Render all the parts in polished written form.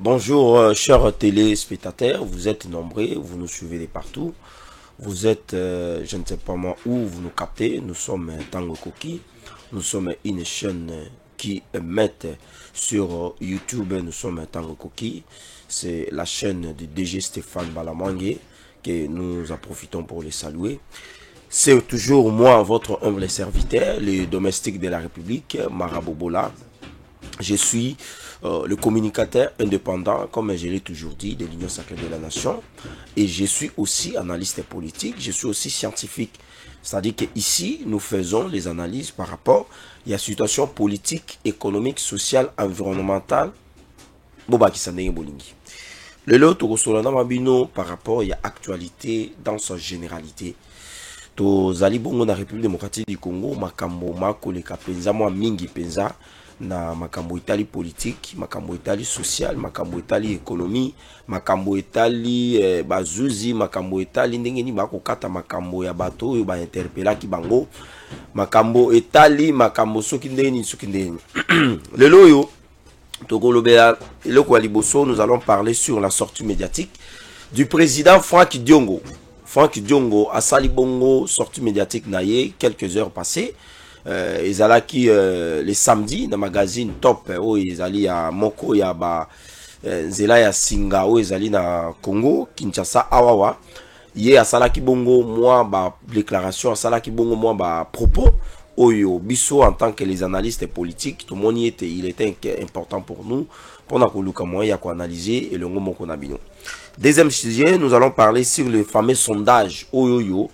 Bonjour chers téléspectateurs, vous êtes nombreux, vous nous suivez de partout. Vous êtes, je ne sais pas moi où vous nous captez, nous sommes Tango Koki. Nous sommes une chaîne qui met sur YouTube, nous sommes Tango Koki. C'est la chaîne de DG Stéphane Balamangue que nous en profitons pour les saluer. C'est toujours moi, votre humble serviteur, le domestique de la République, Marabobola. Je suis le communicateur indépendant, comme je l'ai toujours dit, de l'Union sacrée de la nation. Et je suis aussi analyste politique, je suis aussi scientifique. C'est-à-dire qu'ici, nous faisons les analyses par rapport à la situation politique, économique, sociale, environnementale. Le lot, par rapport à l'actualité dans sa généralité. Tozali bongo na République démocratique du Congo, makambo makoleka penza mwa mingi penza na makambo etali politique, makambo etali social, makambo etali économie, makambo etali bazuzi, makambo etali ndenge ni bakokata makambo ya bato oyo ba interpellaki bango, makambo etali makambo soki ndeni soki ndeni. Lelo oyo tokolobela eloko ya liboso, nous allons parler sur la sortie médiatique du président Franck Diongo. Franck Diongo a sali bongo sortie médiatique naye quelques heures passées. Ezalaki les samedis dans magazine Top où ezali ya moko ya ba nzela ya singa où ezali na Congo Kinshasa awawa ye asalaki bongo moi ba déclaration asalaki bongo moi ba propos oyo biso en tant que les analystes politiques tout le monde était il était important pour nous pendant que luka moi ya ko analyser et le ngomo ko na bino. Deuxième sujet, nous allons parler sur le fameux sondage Oyoyo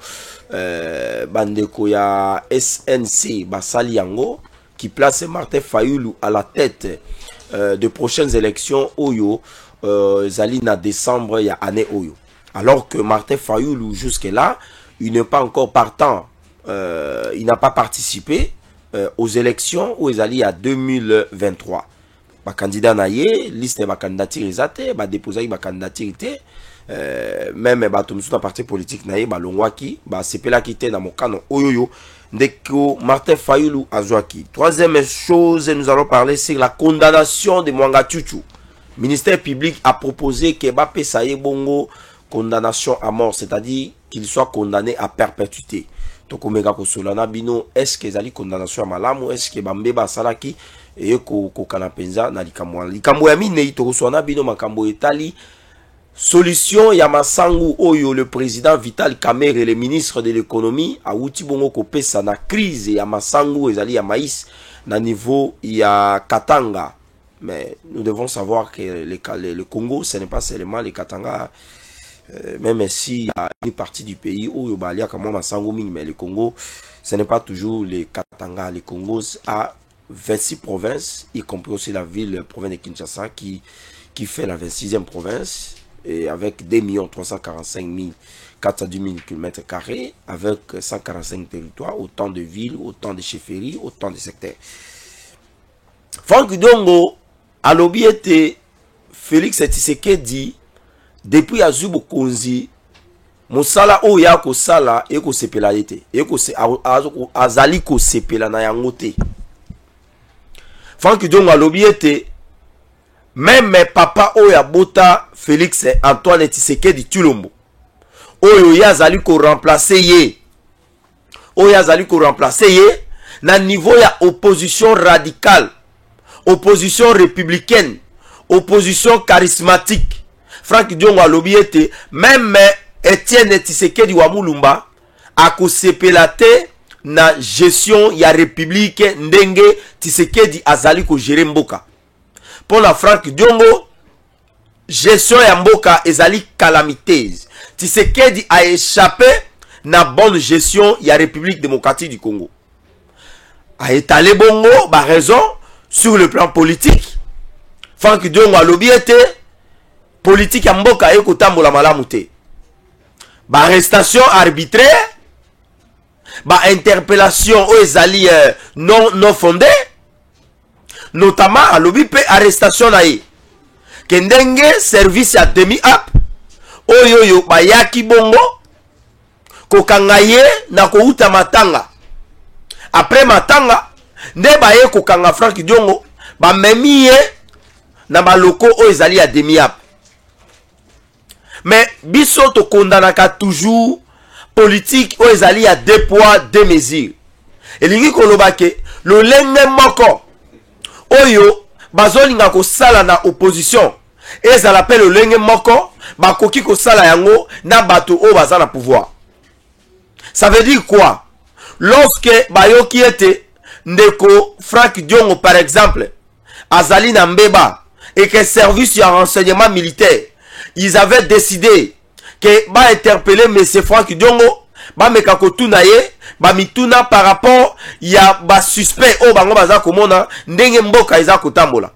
Bandeko ya SNC Basali Yango qui place Martin Fayulu à la tête de prochaines élections Oyo Zalina décembre ya année Oyo. Alors que Martin Fayulu jusque-là, il n'est pas encore partant, il n'a pas participé aux élections où Zali à 2023. Ba candidat naye liste ba candidature ezate ba déposer ba candidature même ba tomusu na parti politique naye ba longwaki ba sepela kité na mokano oyoyo ndeko Martin Fayulu azwaki. Troisième chose, nous allons parler sur la condamnation de Mwanga Chuchu. Ministère public a proposé que ba pesaye bongo condamnation à mort, c'est-à-dire qu'il soit condamné à perpétuité. Tokomeka ko solana bino, est-ce que zali condamnation à malamu, est-ce que bambeba salaki et ko kanapenza na likambo ya minei to sona bino makambo etali solution ya masangu oyo le président Vital Kamerhe le ministre de l'économie a uti bongo ko pesa na crise ya masangu ezali ya maïs na niveau ya Katanga. Mais nous devons savoir que le Congo ce n'est pas seulement les Katanga, même si il y a une partie du pays où il y a comme masangu mingi, mais le Congo ce n'est pas toujours les Katanga. Le Congo a 26 provinces, y compris aussi la ville, province de Kinshasa, qui fait la 26e province, et avec 2 345 410 000 km², avec 145 territoires, autant de villes, autant de chefferies, autant de secteurs. Franck Diongo, à l'objet Félix Tshisekedi, depuis Azubo Konzi, Mosala Oya ko sala, eko sepela yete, eko se azali ko sepela na yangote. Franck Diongo a l'objet, même papa Oya Bota Félix Antoine Tshisekedi Tshilombo. Oyo yazali ko remplacer ye. Oyo yazali ko remplacer ye na niveau ya opposition radicale, opposition républicaine, opposition charismatique. Franck Diongo a l'objet, même Etienne Tshisekedi wa Mulumba a ko sepelate na gestion ya république ndenge Tshisekedi azali ko gérer mboka. Pour la Franck Diongo, gestion ya mboka ezali calamiteuse. Tshisekedi a échappé na bonne gestion ya République démocratique du Congo. A étalé bongo ba raison sur le plan politique. Franck Diongo a l'objet politique ya mboka eko tambola malamu te. Ba arrestation arbitraire, ba interpellation o ezali non fondée, notamment à l'objet arrestation naïe. Kendenge service ya demi-up oyoyo bayaki bongo kokangaye na kouta matanga. Après matanga nde baye kokanga Franck Diongo ba memiye na baloko oyo ezali ya demiable. Mais biso to kondanaka toujours politique oyo ezali ya deux poids deux mesures. Elingi koloba ke lolenge moko oyo bazolinga kosala na opposition ezala pe lolenge moko bakoki kosala yango na bato oyo baza na pouvoir. Ça veut dire quoi? Lorsque bayoki ete ndeko Frank Diongo par exemple azali na mbeba et que service ya renseignement militaire ils avaient décidé que ba interpeller monsieur Frank Diongo ba meka kotuna ye ba mituna par rapport ya ba suspect o bango baza komona ndenge mboka eza kotambola.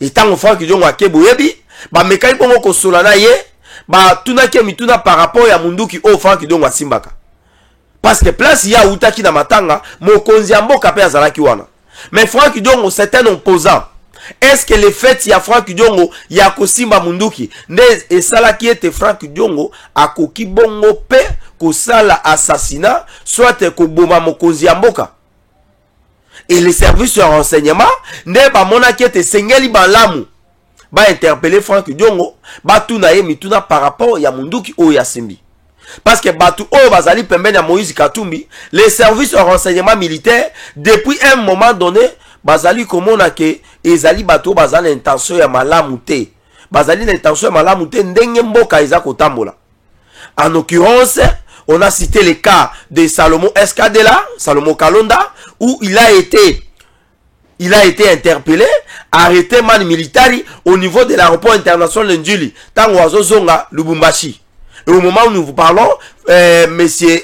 Etango Frank Diongo akebo yebi ba meka ipongo kosola na ye ba tuna ke mituna par rapport ya munduki o Frank Diongo asimbaka. Parce que place ya utaki na matanga mokonzi ya mboka pe azalaki wana. Mais Frank Diongo c'est un opposant. Est-ce que le fait ya Frank Diongo ya kosimba munduki nde esalaki ete Frank Diongo akoki bongo pe kosala assassinat soit koboma mokonzi ya mboka? Et les services de renseignement nde bamonaki ete sengeli balamu ba interpeller Frank Diongo ba tuna ye mituna par rapport ya munduki oyo ya simbi. Parce que Batou Oyo Bazali Pembeni à Moïse Katumbi, les services de renseignement militaire, depuis un moment donné, Bazali komona ke ezali Batou Bazali l'intention ya malamute. Bazali l'intention ya malamute ndenge mboka eza kotambola. En l'occurrence, on a cité le cas de Salomon Escadela, Salomon Kalonda, où il a été interpellé, arrêté man militari au niveau de l'aéroport international Ndjuli, Tango Azozonga, Lubumbashi. Et au moment où nous vous parlons, monsieur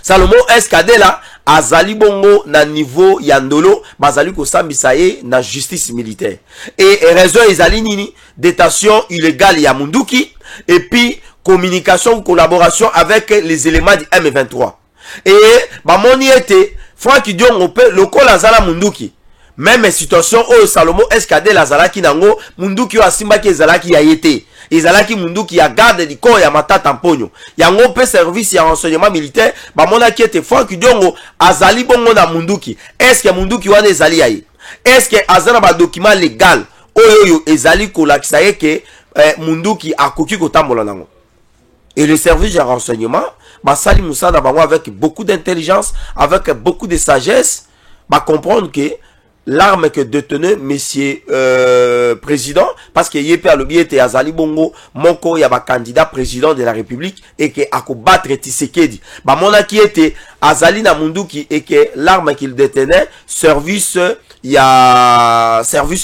Salomon Escadela, azali bongo na niveau yandolo, bazali ko sambisa ye na justice militaire. Et raison ezali nini, détention illégale ya munduki, et puis communication, collaboration avec les éléments du M23. Et bamoni ete Frank Diongo pe loko lazala munduki. Même situation au Salomon Escadela azalaki nango munduki o asimbaki ezalaki ya yete. Ezalaki munduki ya garde du corps ya matata mponyo. Yango pe service ya renseignement militaire bamona ki ete Frank Diongo azali bongo na munduki. Est-ce que munduki wana ezali ya ye? Est-ce que azana ba document légal oyo ezali kolakisa ye ke munduki akoki kotambola nango? Et le service de renseignement basali musana bango avec beaucoup d'intelligence, avec beaucoup de sagesse, ba comprendre que l'arme que détenait monsieur président, parce que yé a lobby était azali bongo moko ya ba candidat président de la République et que ako battre Tshisekedi ba mona qui était azali na munduki et que l'arme qu'il détenait service ya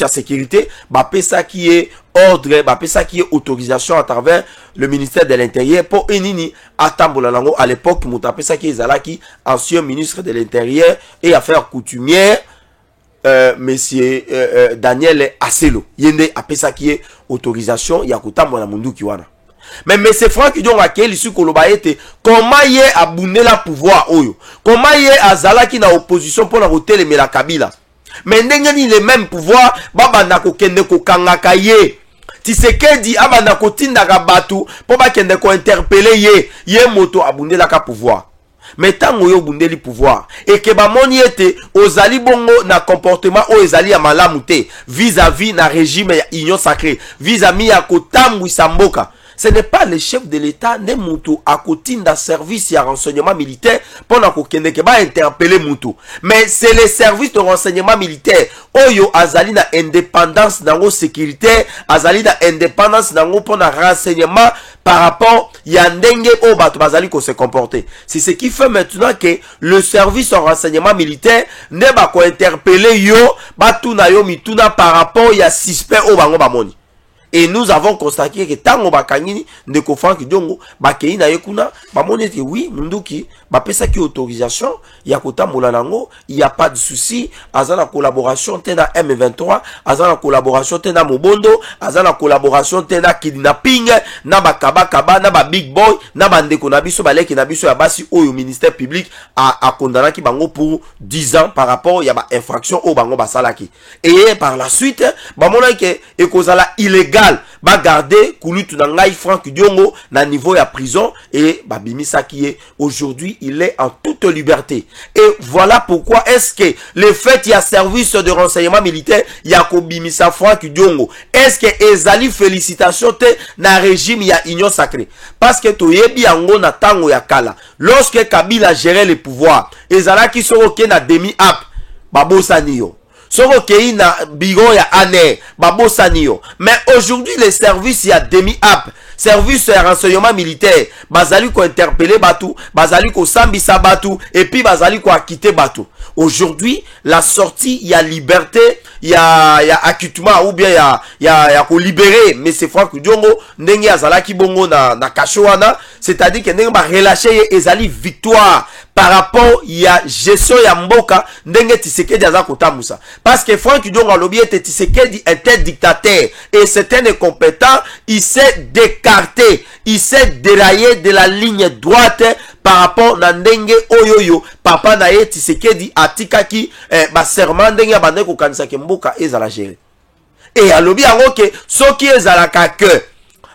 sécurité ba pesa qui est ordre ba pesa qui est autorisation à travers le ministère de l'Intérieur pour enini atambola lango à l'époque muta pesa qui ezalaki ancien ministre de l'Intérieur et affaires coutumières monsieur Daniel Aselo yende apesa qui est autorisation ya kotambola munduki wana. Mais monsieur Frank Diongo akeli su koloba ete comment ye abunde la pouvoir oyo, comment ye azalaki na opposition pour na kotelemela Kabila, mais ndenge ni le même pouvoir baba na kokende kokangaka ye Tshisekedi abanda kotindaka batu po bakende ko interpeller ye moto abunde la ka pouvoir. Mais tant yo bundeli pouvoir et que bamoni ete ozali bongo na comportement o ezali ya malamu te vis-à-vis na régime ya union sacrée, vis-à-vis ya kotambwisa mboka, ce n'est pas le chef de l'État ne mutu akotinda service ya renseignement militaire pour na kokende ke ba interpeller mutu, mais c'est le service de renseignement militaire oyo azali na indépendance nango sécurité, azali na indépendance nango pour na renseignement par rapport ya ndenge o bato bazali ko se comporter. C'est ce qui fait maintenant que le service de renseignement militaire ne ba ko interpeller yo batuna yo mituna par rapport ya suspect o bango bamoni. Et nous avons constaté que tango bakangini ndeko Frank Diongo bakei na yekuna bamoni que oui munduki ba pesa ki autorisation ya kotambola nango, il y a pas de souci, azana collaboration tena M23, azana collaboration tena Mobondo, azana collaboration tena kidnapping na bakaba na ba big boy na bandeko na biso baleki na biso ya basi oyo ministère public a condamné ki bango pour 10 ans par rapport ya ba infraction au bango basalaki. Et par la suite bamona que ekozala illégal légal ba garder Kulutu Nangai Franck Diongo na niveau ya prison et babimisa qui est aujourd'hui il est en toute liberté. Et voilà pourquoi est-ce que le fait il y a service de renseignement militaire il y a kobimisa Franck Diongo est-ce que ezali félicitations te na régime ya union sacrée parce que toyebi yango na tango ya kala lorsque Kabila gérait le pouvoir ezalaki soko ke na demi app babosani yo soko kei na bigo ya ane babosani yo mais aujourd'hui les services ya demi app service ya renseignement militaire bazali ko interpeller batu bazali ko sambisa batu et puis bazali ko quitter batu. Aujourd'hui la sortie il y a liberté il y a acquittement ou bien il y a ko libérer mais c'est Franck Diongo ndenge azalaki bongo na kashoana c'est-à-dire que ndenge ba relâcher ezali victoire par rapport il y a gestion ya mboka ndenge Tshisekedi aza kotambusa parce que Franck Diongo alobi ete Tshisekedi était dictateur et c'est un incompétent il s'est décarté il s'est déraillé de la ligne droite par rapport na ndenge oyoyo papa na ye Tshisekedi atikaki ba serment ndenge abande ko kanisa ke mboka ezala gérer et alobi yango ke soki ezalaka que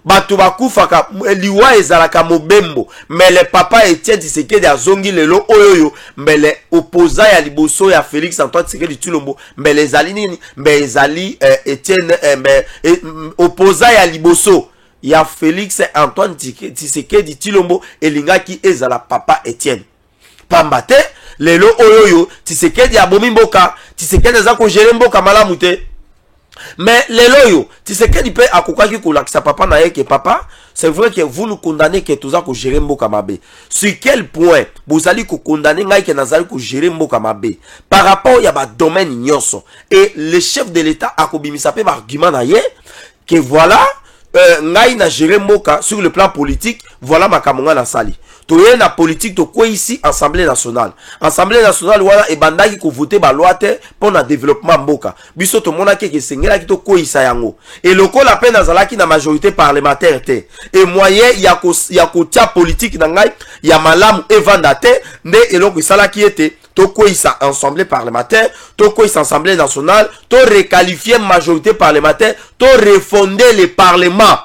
batu bakufaka liwa ezalaka mobembo mais le papa Etienne Tshisekedi azongi lelo oyoyo mbele opposant ya liboso ya Félix Antoine Tshisekedi Tshilombo mbele ezali nini mbele ezali Etienne opposant ya liboso ya Félix Antoine Tshisekedi Tshilombo elingaki ezala papa Etienne pambate lelo oyoyo Tshisekedi abomi mboka Tshisekedi za ko gérer mboka malamu te. Mais les loyaux, tu sais qu'il peut akokaki kolakisa papa na yeke papa, c'est vrai que vous nous condamnez que tout ça ko gérer mboka mabe. Sur quel point vous allez ko condamner ngai que nazali ko gérer mboka mabe par rapport ya ba domaine nyonso et le chef de l'état akobimisa pe ba argument na ye que voilà ngai na gérer mboka sur le plan politique, voilà makamonga na sali. Toye na politique to quoi ici Assemblée nationale. Assemblée nationale wala e bandaki ko voter ba loi te pour na développement mboka. Biso to mona ke sengela ki to ko isa yango. Et loko la peine azalaki na majorité parlementaire te. Et moyen ya ko tia politique na ngai ya malamu evanda te nde eloko isala ki ete to ko isa assemblée parlementaire, to ko isa assemblée nationale, to requalifier majorité parlementaire, to refonder le parlement.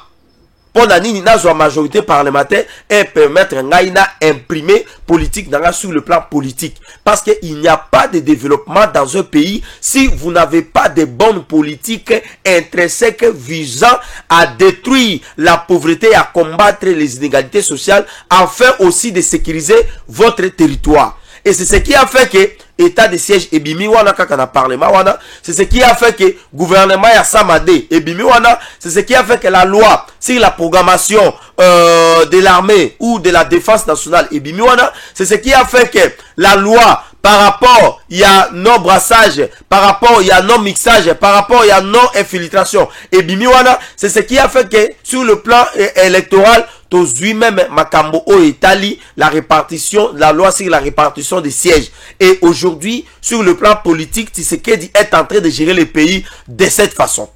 Pour la majorité parlementaire et permettre à imprimer politique sur le plan politique. Parce qu'il n'y a pas de développement dans un pays si vous n'avez pas de bonnes politiques intrinsèques visant à détruire la pauvreté et à combattre les inégalités sociales afin aussi de sécuriser votre territoire. Et c'est ce qui a fait que état de siège ebimi wana kaka na parlement wana, c'est ce qui a fait que gouvernement ya Samade ebimi wana, c'est ce qui a fait que la loi sur la programmation de l'armée ou de la défense nationale ebimi wana, c'est ce qui a fait que la loi par rapport il y a non brassage, par rapport il y a non mixage, par rapport il y a non infiltration ebimi wana, c'est ce qui a fait que sur le plan électoral tozui même makambo o Italie la répartition, la loi sur la répartition des sièges. Et aujourd'hui, sur le plan politique, Tshisekedi est en train de gérer le pays de cette façon.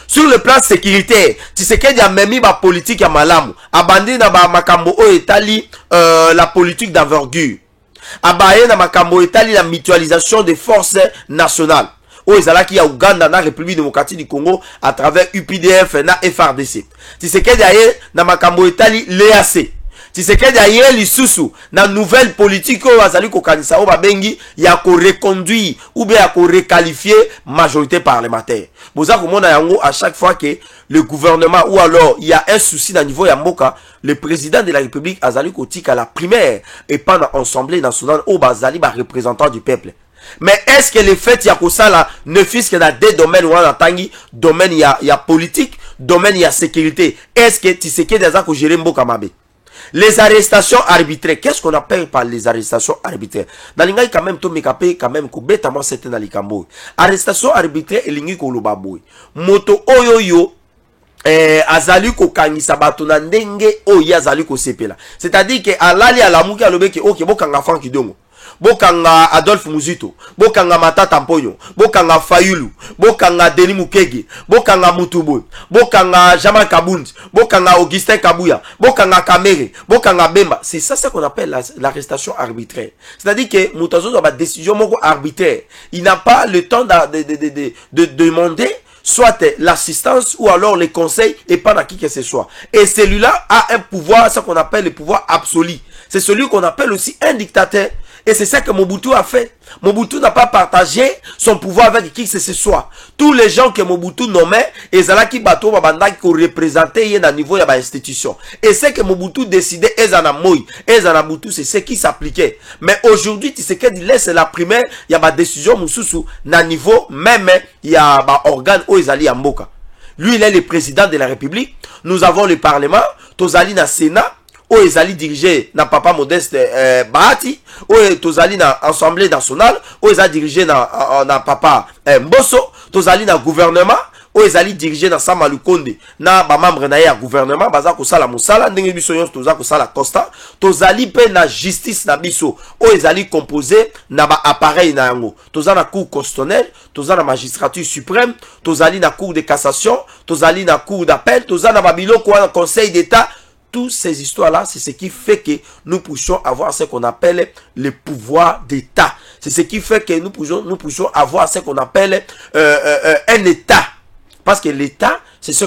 Sur le plan sécuritaire, Tshisekedi a même mis ma politique à malamu. Abandé na ba makambo o Italie la politique d'envergure. Abaye na makambo Italie la mutualisation des forces nationales. O ezalaki ya Uganda na République démocratique du Congo à travers UPDF na FRDC. Tshisekedi aye na makambo Italie l'EAC. Tshisekedi aye lisusu na nouvelle politique o azali ko kanisa o babengi ya ko reconduire ou bien ya ko requalifier majorité parlementaire. Boza ko mona yango à chaque fois que le gouvernement ou alors il y a un souci à niveau ya mboka, le président de la République azali ko tika la primaire et pas dans l'Assemblée nationale au bazali ba représentant du peuple. Mais est-ce que le fait ya kosala ne fils que dans des domaines où on a tangi, domaine ya politique, domaine ya sécurité, est-ce que Tshisekedi aza ko gérer mboka mabe? Les arrestations arbitraires, qu'est-ce qu'on appelle par les arrestations arbitraires? Dans l'ingay quand même to mekape quand même ko betama c'était dans likambo. Arrestation arbitraire elingi ko lobaboy. Moto oyoyo azali ko kangisa bato na ndenge oyo azali ko sepela. C'est-à-dire que alali alamuki alobeki OK bokanga Franck Diongo. Bokanga Adolphe Muzito, bokanga Matata Mponyo, bokanga Fayulu, bokanga Denis Mukege, bokanga Mutubo, bokanga Jamal Kabundi, bokanga Augustin Kabouya, bokanga Kamere, bokanga Bemba. C'est ça qu'on appelle l'arrestation arbitraire. C'est-à-dire que Moutazo a une décision arbitraire. Il n'a pas le temps de demander soit l'assistance ou alors les conseils et pas à qui que ce soit. Et celui-là a un pouvoir, ce qu'on appelle le pouvoir absolu. C'est celui qu'on appelle aussi un dictateur. Et c'est ça que Mobutu a fait. Mobutu n'a pas partagé son pouvoir avec qui que ce soit. Tous les gens que Mobutu nommait, et c'est là qui bateau babanda qui représentait à niveau de l'institution. Et c'est que Mobutu décidait, et Zanamoui, et Zanabutu, c'est ce qui s'appliquait. Mais aujourd'hui, tu sais qu'il laisse la primaire, il y a ma décision, Moussoussou, na niveau, même, il y a ma organe, où ils allaient à Mboka. Lui, il est le président de la République. Nous avons le Parlement, Tozali na Sénat, où ils allaient diriger na papa Modeste Bahati, où ils allaient na Assemblée nationale, où ils allaient diriger na papa Mbosso, ils allaient na gouvernement, où ils allaient diriger na Sama Lukonde, na ba membre na ya gouvernement, baza ko sala musala, ndenge biso yon toza ko sala constant, ils allaient pe na justice na biso, où ils allaient composer na ba appareil na yango, ils na cour constitutionnelle, ils na magistrature suprême, ils allaient na cour de cassation, ils allaient na cour d'appel, ils na ba biloko na conseil d'état. Toutes ces histoires-là, c'est ce qui fait que nous puissions avoir ce qu'on appelle le pouvoir d'État. C'est ce qui fait que nous puissions avoir ce qu'on appelle un État. Parce que l'État, c'est ce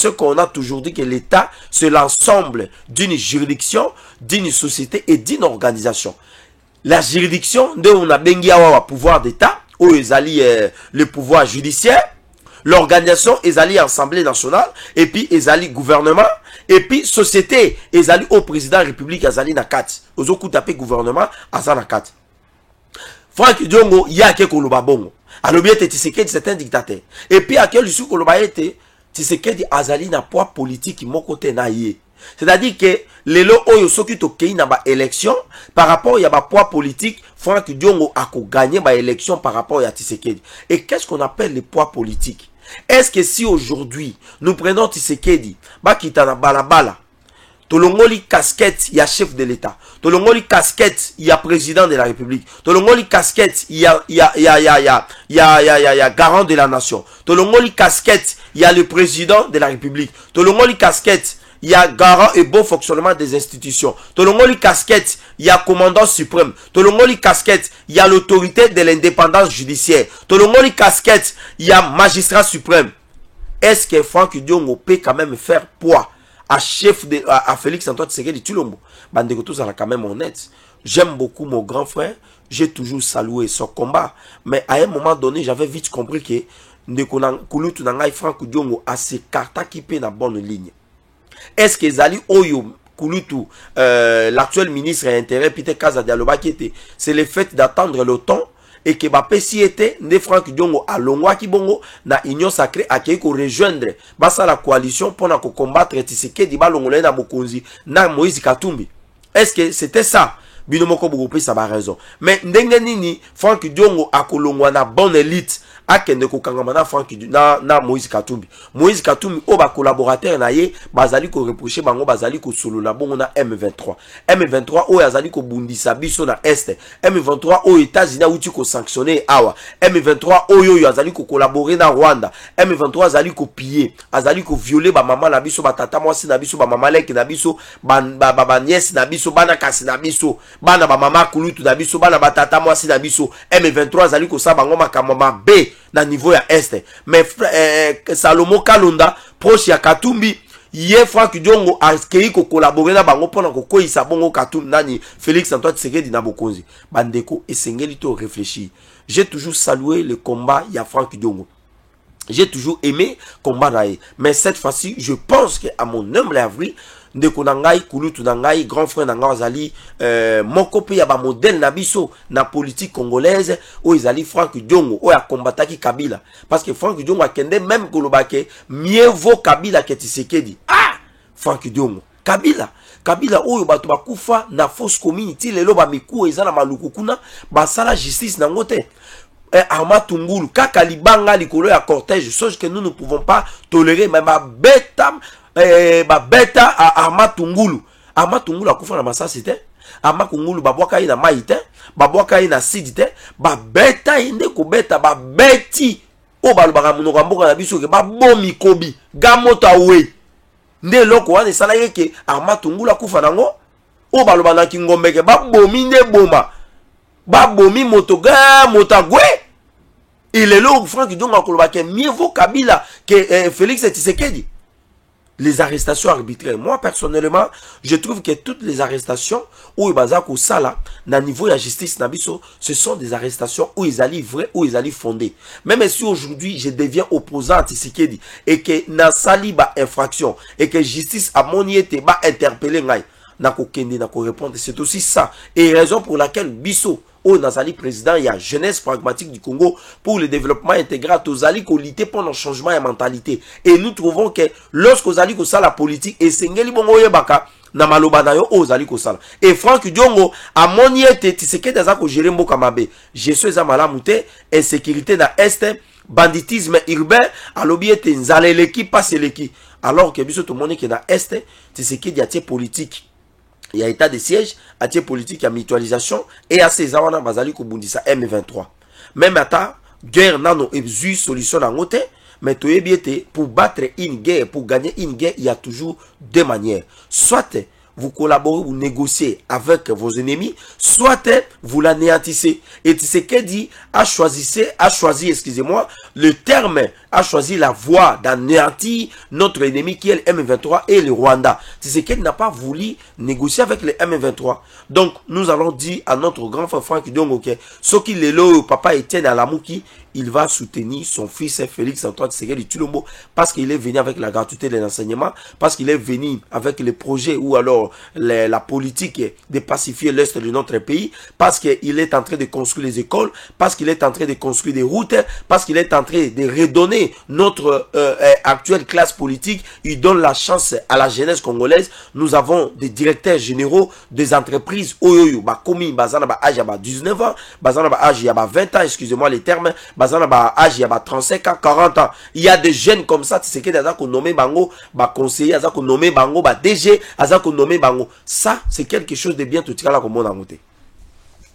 qu'on a toujours dit, que l'État, c'est l'ensemble d'une juridiction, d'une société et d'une organisation. La juridiction, de on a bengi awa pouvoir d'État, où ils allient le pouvoir judiciaire, l'organisation, ils allient Assemblée nationale, et puis ils allient gouvernement, et puis société, ils allient au président de la République, ils allient na 4. Aux autres tapé gouvernement, à ça na 4. Franck Diongo, il y a quelques kolobabongo. Alors bien, Tshisekedi, c'est un dictateur. Et puis, à quel issue kolobayete, Tshisekedi azali na poids politique mon côté na yé. C'est-à-dire que les lots oyo soki to kei na ba élection par rapport à ba poids politique, Franck Diongo a gagné ba élection par rapport à Tshisekedi. Et qu'est-ce qu'on appelle les poids politiques? Est-ce que si aujourd'hui nous prenons Tshisekedi, ba kitana balabala, tolongoli casquette, il y a chef de l'État. Tolongoli casquette, il y a président de la République. Tolongoli casquette, il y a garant de la nation. Tolongoli casquette, il y a le président de la République. Tolongoli casquette, il y a garant et bon fonctionnement des institutions. Tolongoli casquette, il y a commandant suprême. Tolongoli casquette, il y a l'autorité de l'indépendance judiciaire. Tolongoli casquette, il y a magistrat suprême. Est-ce que Franck Diongo peut quand même faire poids à chef de à Félix Antoine Tshisekedi Tshilombo? Bandeko tous à quand même honnête. J'aime beaucoup mon grand frère. J'ai toujours salué son combat. Mais à un moment donné, j'avais vite compris que Kulutu Nangai Franck Diongo a ses cartes qui paient la bonne ligne. Est-ce que Zali Oyo Kulutu, l'actuel ministre a intérêt, Peter Kaza Dialoba qui était, c'est le fait d'attendre le temps et que Mbappé si était, ne Franck Diongo à Longwa Kibongo, na Union Sacrée, à qui rejoindre basa la coalition pour combattre Tshisekedi Balongolé na Mokonzi, na Moïse Katumbi. Est-ce que c'était ça? Binomoko Bougopé, ça va raison. Mais ndenge nini, Franck Diongo a Kolongwa na bonne élite, a kende ko kangamana Franck na Moïse Katumbi. Moïse Katumbi o ba collaborateur na ye bazali ko reprocher bango bazali ko solola bongo na M23. M23 o yazali ko bundisa biso na Est. M23 o États-Unis uti ko sanctionner awa. M23 o yo yazali ko collaborer na Rwanda. M23 azali ko piller, azali ko violer ba maman na biso ba tata mwasi na biso ba mama leki na biso ba nièce na biso bana kasi na biso bana ba mama Kulutu na biso bana ba tata mwasi na biso. M23 azali ko sa bango makamama B na niveau ya Est. Mais Salomo Kalonda proche ya Katumbi ye Franck Diongo a kei ko collaborer na bango pona ko koisa bongo Katumbi nani Félix Antoine Tshisekedi na Bokonzi. Bandeko esengeli to réfléchir. J'ai toujours salué le combat ya Franck Diongo. J'ai toujours aimé combat nae. Mais cette fois-ci, je pense que à mon humble avis, ndeko nangai Kulutu nangai grand frère nangai azali moko pe ya ba modèle na biso na politique congolaise o ezali Franck Diongo o ya combataki Kabila parce que Franck Diongo akende même kolobake mieux vaut Kabila que Tshisekedi. Ah, Franck Diongo Kabila oyo bato bakufa na fausse community lelo ba miku ezana maluku kuna basala justice nango te. Arma Tungulu kaka libanga likolo ya cortège, chose que nous ne pouvons pas tolérer. Mais ma bêta à Arma Tungulu akufa na masasi te. Arma Tungulu babwaka ina maite, babwaka ina sidite, ba bêta inde ko bêta ba bêti o balobaka monoko mboka na biso ke ba bomi kobi gamota we nde loko wana sala yeke Arma Tungulu akufa nango o baloba na Kingombe ke ba bomi ne boma ba bomi motogwe Et les lots, Franck Diongo Koloba, mieux vaut Kabila que Félix Tshisekedi. Les arrestations arbitraires. Moi, personnellement, je trouve que toutes les arrestations où ils ont ça na niveau de la justice nabiso, ce sont des arrestations où ils allaient vrais, où ils allaient fondés. Même si aujourd'hui, je deviens opposant à Tshisekedi et que na sali ba infraction et que justice a moniété ba interpellé ngai, na ko kende na ko répondre. C'est aussi ça. Et raison pour laquelle Bisso au Nazali président, il y a jeunesse pragmatique du Congo pour le développement intégral, aux alliés qui lutter pour le changement de mentalité. Et nous trouvons que lorsqu'aux alliés qui la politique, et c'est ngeli bongo yebaka na maloba na yo aux alliés qui sala. Et Franck Diongo a moniete tiseke daza ko gérer mboka mabe. Je suis à malamute, insécurité na est, banditisme urbain, alobi ete nzale leki passe leki. Alors que biso tout le monde qui na est, tiseke diatie politique. Il y a état de siège, à politique, à mutualisation, et à ces awana bazali kubundisa M23. Même à guerre nano et solution en côté, mais pour battre une guerre, pour gagner une guerre, il y a toujours deux manières. Soit vous collaborez, vous négociez avec vos ennemis, soit vous l'anéantissez. Et Tshisekedi a choisi, excusez-moi, le terme, a choisi la voie d'anéantir notre ennemi qui est le M23 et le Rwanda. Tshisekedi n'a pas voulu négocier avec le M23. Donc, nous allons dire à notre grand frère Franck Diongo que ce qui est là, papa Etienne Alamouki, il va soutenir son fils Félix Antoine Tshisekedi Tshilombo parce qu'il est venu avec la gratuité de l'enseignement, parce qu'il est venu avec les projets ou alors la politique de pacifier l'est de notre pays, parce qu'il est en train de construire les écoles, parce qu'il est en train de construire des routes, parce qu'il est en train de redonner notre actuelle classe politique. Il donne la chance à la jeunesse congolaise. Nous avons des directeurs généraux des entreprises Oyoyo, Bakomi, Bazana ba âge à 19 ans, Bazana ba âge à 20 ans, excusez-moi les termes, Bazana ba âge à 35 ans, 40 ans. Il y a des jeunes comme ça, tu sais que d'ailleurs qu'on nomme Bango, conseiller, d'ailleurs qu'on nomme Bango, DG, d'ailleurs qu'on nomme Bango. Ça, c'est quelque chose de bien tout à l'heure comme on a monté.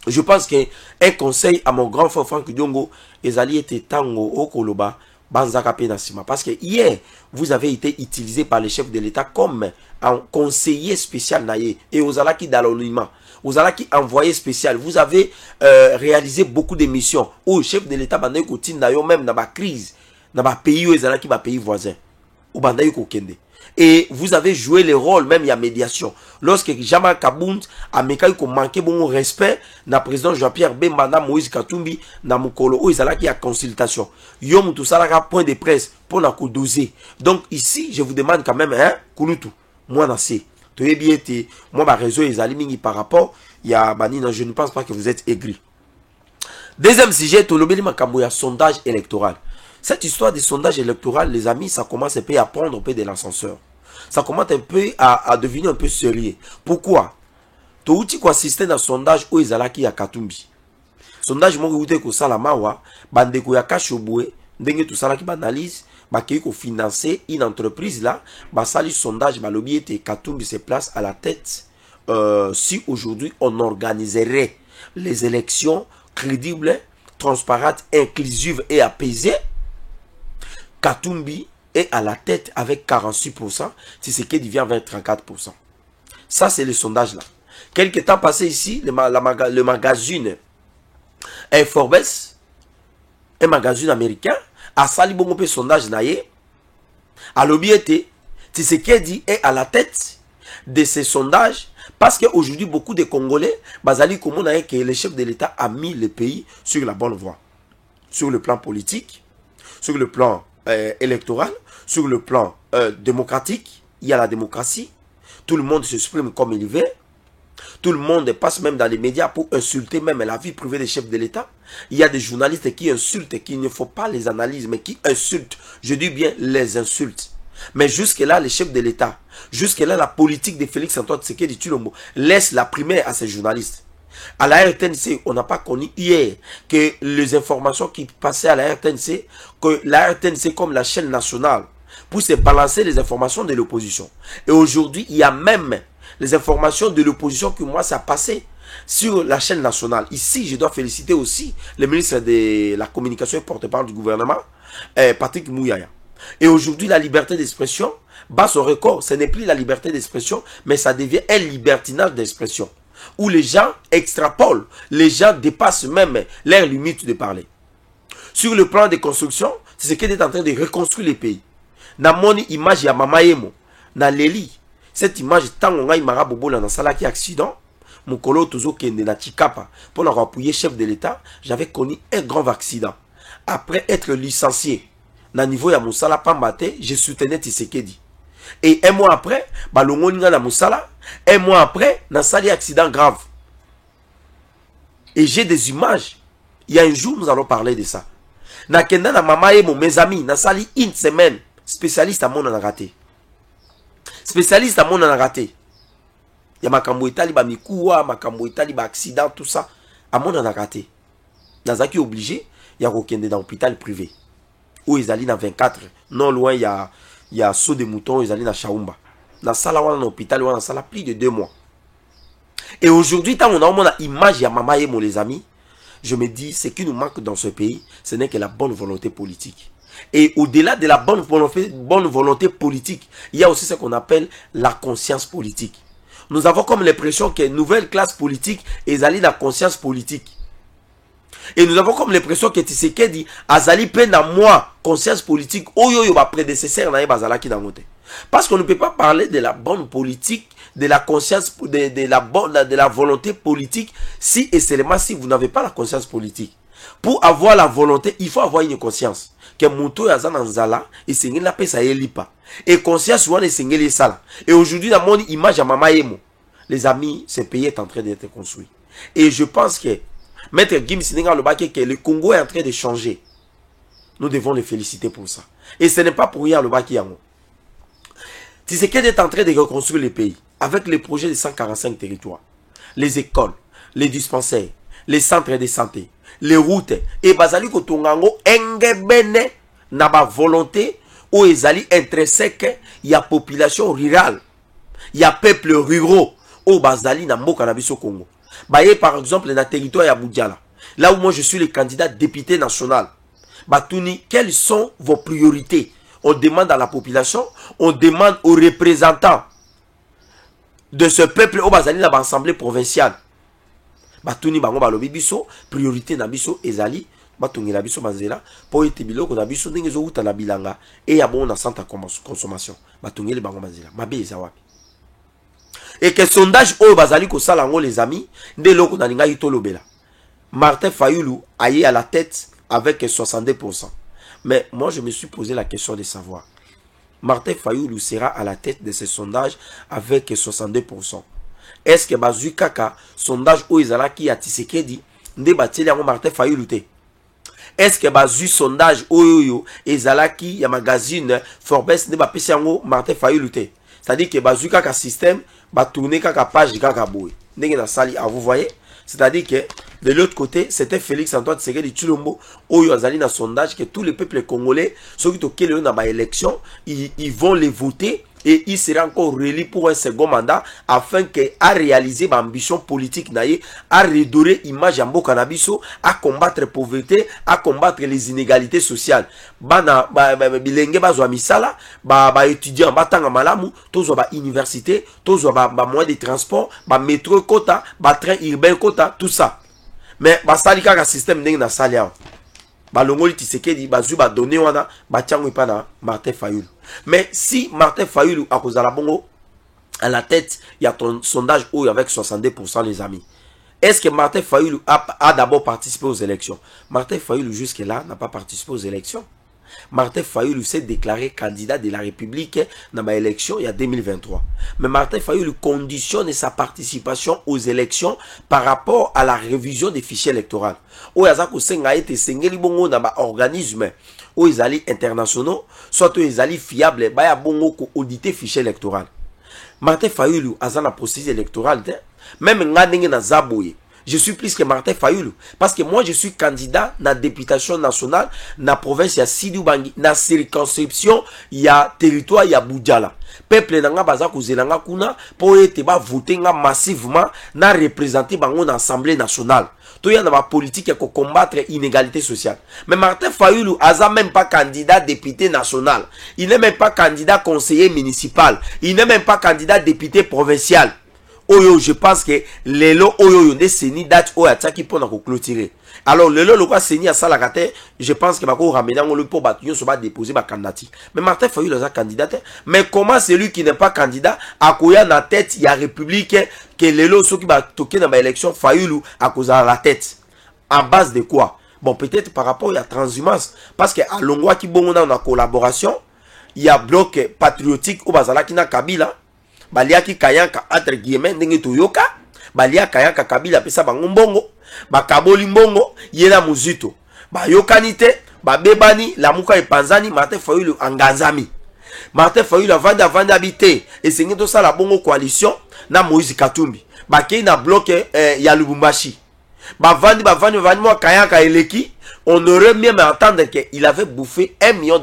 Je pense qu'un conseil à mon grand frère Franck Diongo, Ezali était tango au Koloba, Banzaka Penasima. Parce que hier, vous avez été utilisé par les chefs de l'État comme un conseiller spécial naïe et aux alaki d'anonymat. Aux alaki envoyé spécial. Vous avez réalisé beaucoup de missions où le chef de l'État bandaye kotine nayo même dans la crise, dans le pays où les alaki ba pays voisin. Ou bandaye kokende. Et vous avez joué le rôle, même il y a médiation. Lorsque Jama Kabound a manqué bon respect, na président Jean-Pierre Bemba, na Moïse Katumbi, na Mukolo, où il y a consultation. Yom tout ça, là, point de presse pour la doser. Donc ici, je vous demande quand même, hein, Kouloutou, moi, nassé. Moi, ma réseau est alimini par rapport, il y a Banina, je ne pense pas que vous êtes aigri. Deuxième sujet, Tolobeli Makambo, sondage électoral. Cette histoire de sondage électoral, les amis, ça commence un peu à prendre un peu de l'ascenseur. Ça commence un peu à devenir un peu sérieux. Pourquoi? Tu as assisté à un sondage où ils allaient à Katumbi. Sondage, moi, je suis à Salamawa, bandeko ya Kashobwe, ndenge tout ça qui analyse, qui financer une entreprise là, sali sondage, lobby était Katumbi se place à la tête. Si aujourd'hui on organiserait les élections crédibles, transparentes, inclusives et apaisées, Katumbi est à la tête avec 46%, c'est ce qui devient vers 34%. Ça, c'est le sondage là. Quelques temps passé ici, le magazine Forbes, un magazine américain, a sali bon peu sondage naïe, a l'obéité, c'est ce qui dit est à la tête de ces sondages, parce qu'aujourd'hui, beaucoup de Congolais, basali comme que le chef de l'État a mis le pays sur la bonne voie. Sur le plan politique, sur le plan électoral, sur le plan démocratique, il y a la démocratie. Tout le monde s'exprime comme il veut. Tout le monde passe même dans les médias pour insulter même la vie privée des chefs de l'État. Il y a des journalistes qui insultent, qu'il ne faut pas les analyser, mais qui insultent. Je dis bien les insultes. Mais jusque-là, les chefs de l'État, jusque-là, la politique de Félix Antoine Tshisekedi Tshilombo laisse la primaire à ces journalistes. À la RTNC, on n'a pas connu hier que les informations qui passaient à la RTNC, que la RTNC comme la chaîne nationale, pour se balancer les informations de l'opposition. Et aujourd'hui, il y a même les informations de l'opposition que moi, ça a passé sur la chaîne nationale. Ici, je dois féliciter aussi le ministre de la communication et porte-parole du gouvernement, Patrick Mouyaya. Et aujourd'hui, la liberté d'expression bat son record. Ce n'est plus la liberté d'expression, mais ça devient un libertinage d'expression. Où les gens extrapolent, les gens dépassent même leurs limites de parler. Sur le plan de construction, c'est ce qu'elle est en train de reconstruire le pays. Na moni image ya mama yemo, na leli. Cette image, tant on a eu Marabobo dans la qui accident, mon colo tozo kende na Chikapa, pour leur appuyer chef de l'État, j'avais connu un grave accident. Après être licencié, na niveau ya Moussala Pambate, je soutenais Tshisekedi. Et un mois après, balongoninga na Moussala, un mois après, na sali accident grave. Et j'ai des images. Il y a un jour, nous allons parler de ça. Na kenda na mama yemo, mes amis, na sali une semaine, spécialiste à mon en a raté. Spécialiste à mon en a raté. Il y a makambo itali ba mikuwa, makambo itali ba accident, tout ça. À mon en a raté. Nazaki obligé, il y a rekende dans l'hôpital privé. Où ils allaient dans 24. Non loin, il y a saut de mouton, ils allaient dans Chaoumba. Dans sala wana dans l'hôpital, dans sala plus de 2 mois. Et aujourd'hui, quand on a une image, il y a maman et les amis, je me dis, ce qui nous manque dans ce pays, ce n'est que la bonne volonté politique. Et au-delà de la bonne volonté politique, il y a aussi ce qu'on appelle la conscience politique. Nous avons comme l'impression que nouvelle classe politique est allée dans la conscience politique. Et nous avons comme l'impression que Tshisekedi azali peine à moi conscience politique oyo ba prédécesseur na bazala ki dangote. Parce qu'on ne peut pas parler de la bonne politique, de la conscience, de la volonté politique si et seulement si vous n'avez pas la conscience politique. Pour avoir la volonté, il faut avoir une conscience. Que Mouto Yazan Anzala et Sengel la paix ça pas. Et conscience souvent les Sengel et ça. Et aujourd'hui dans mon image à Mama Yemo, les amis, ce pays est en train d'être construit. Et je pense que Maître Gim Sinenga le Baké, que le Congo est en train de changer. Nous devons les féliciter pour ça. Et ce n'est pas pour rien le Baké Yango. Tshisekedi est en train de reconstruire le pays avec les projets de 145 territoires. Les écoles, les dispensaires, les centres de santé, les routes. Et Bazali Kotongango, engebene na ba volonté où ezali intrinsèque, il y a population rurale, il y a peuple ruraux où Bazali na mboka na biso Congo. Baye par exemple dans le territoire ya Boudjala, là où moi je suis le candidat député national. Batouni, quelles sont vos priorités? On demande à la population, on demande aux représentants de ce peuple au Bazali na l'assemblée provinciale. Batouni bango balobi biso, priorité na biso ezali batongi na biso banzela po ete biloko na biso ndenge zo uta na bilanga et ya bon na centre consommation. Batongi le bango banzela. Mabe ezawapi. Et que sondage au Bazali ko salango les amis, de loko na ninga yitolobela. Martin Fayulu aille à la tête avec 62%. Mais moi, je me suis posé la question de savoir. Martin Fayulu sera à la tête de ce sondage avec 62%. Est-ce que Bazui Kaka, sondage où Izala qui a Tshisekedi, ne bâtit yango Martin Fayulu te? Est-ce que Bazui sondage où Izala qui y a magazine Forbes ne bâtit yango Martin Fayulu te? C'est-à-dire que Bazui Kaka système va tourner Kaka page Kaka boy. Vous voyez? C'est-à-dire que de l'autre côté, c'était Félix Antoine Tshisekedi Tshilombo, où il y a un sondage que tous les peuples congolais, ceux qui ont dans l'élection, ils vont les voter et il sera encore réélu pour un second mandat afin que à réaliser l'ambition politique naïe, à redorer l'image de Mboka-Nabiso, à combattre la pauvreté, à combattre les inégalités sociales. Bana bilenge bazwa misala, ba étudiant batanga malamu, tozo ba université, tozo ba moyen de transport, ba métro quota, ba train urbain quota, tout ça. Mais ba salika ka système ndenge na salia. Ba longoli Tshisekedi bazu ba donné wana ba tiango pa na Martin Fayulu. Mais si Martin Fayulu a causé la bongo à la tête, il y a ton sondage où avec 62% les amis. Est-ce que Martin Fayulu a d'abord participé aux élections? Martin Fayulu jusque-là n'a pas participé aux élections. Martin Fayulu s'est déclaré candidat de la République dans l'élection il y a 2023. Mais Martin Fayulu conditionne sa participation aux élections par rapport à la révision des fichiers électoraux. Où il y a un organisme où ils allaient internationaux, soit où ils allaient fiables, il y a bon auditer fichier électoral. Martin Fayulu a un processus électoral, même na Zabouye. Je suis plus que Martin Fayulu. Parce que moi, je suis candidat dans la députation nationale, dans la province, il y a Sidou Bangi, dans la circonscription, il y a territoire, il y a Boudjala. Peuple n'a pas kuna pour être voté massivement, n'a représenté dans l'Assemblée nationale. Tout y a dans la politique pour combattre l'inégalité sociale. Mais Martin Fayulu n'a même pas candidat député national. Il n'est même pas candidat conseiller municipal. Il n'est même pas candidat député provincial. Oyo, je pense que lelo oyo yonde seni date oyo ataki pour clôturer. Alors lelo le quoi seni à salakate, je pense que bako ramener ngolo pour battre so ba déposer ba candidature. Mais Martin Fayulu est candidat. Mais comment celui qui n'est pas candidat a koya na tête il y a république que lelo ceux qui va toquer dans ba élection Fayulu à cause de la tête. En base de quoi? Bon, peut-être par rapport à la transhumance parce que à Longwa qui bon on a collaboration, il y a bloc patriotique au bazala qui na Kabila. Baliaki kayanka entre guillemets ndenge toyoka balia kayanka Kabila pesa bango mbongo bakaboli mbongo yena muzito bayokani te babebani lamuka epanzani Martin Fayulu anganzami Martin Fayulu avanda habité esengi to sala bongo coalition na Moïse Katumbi bakei na bloc ya Lubumbashi bavandi mo kayanka eleki. On aurait même entendre qu'il avait bouffé $1 million.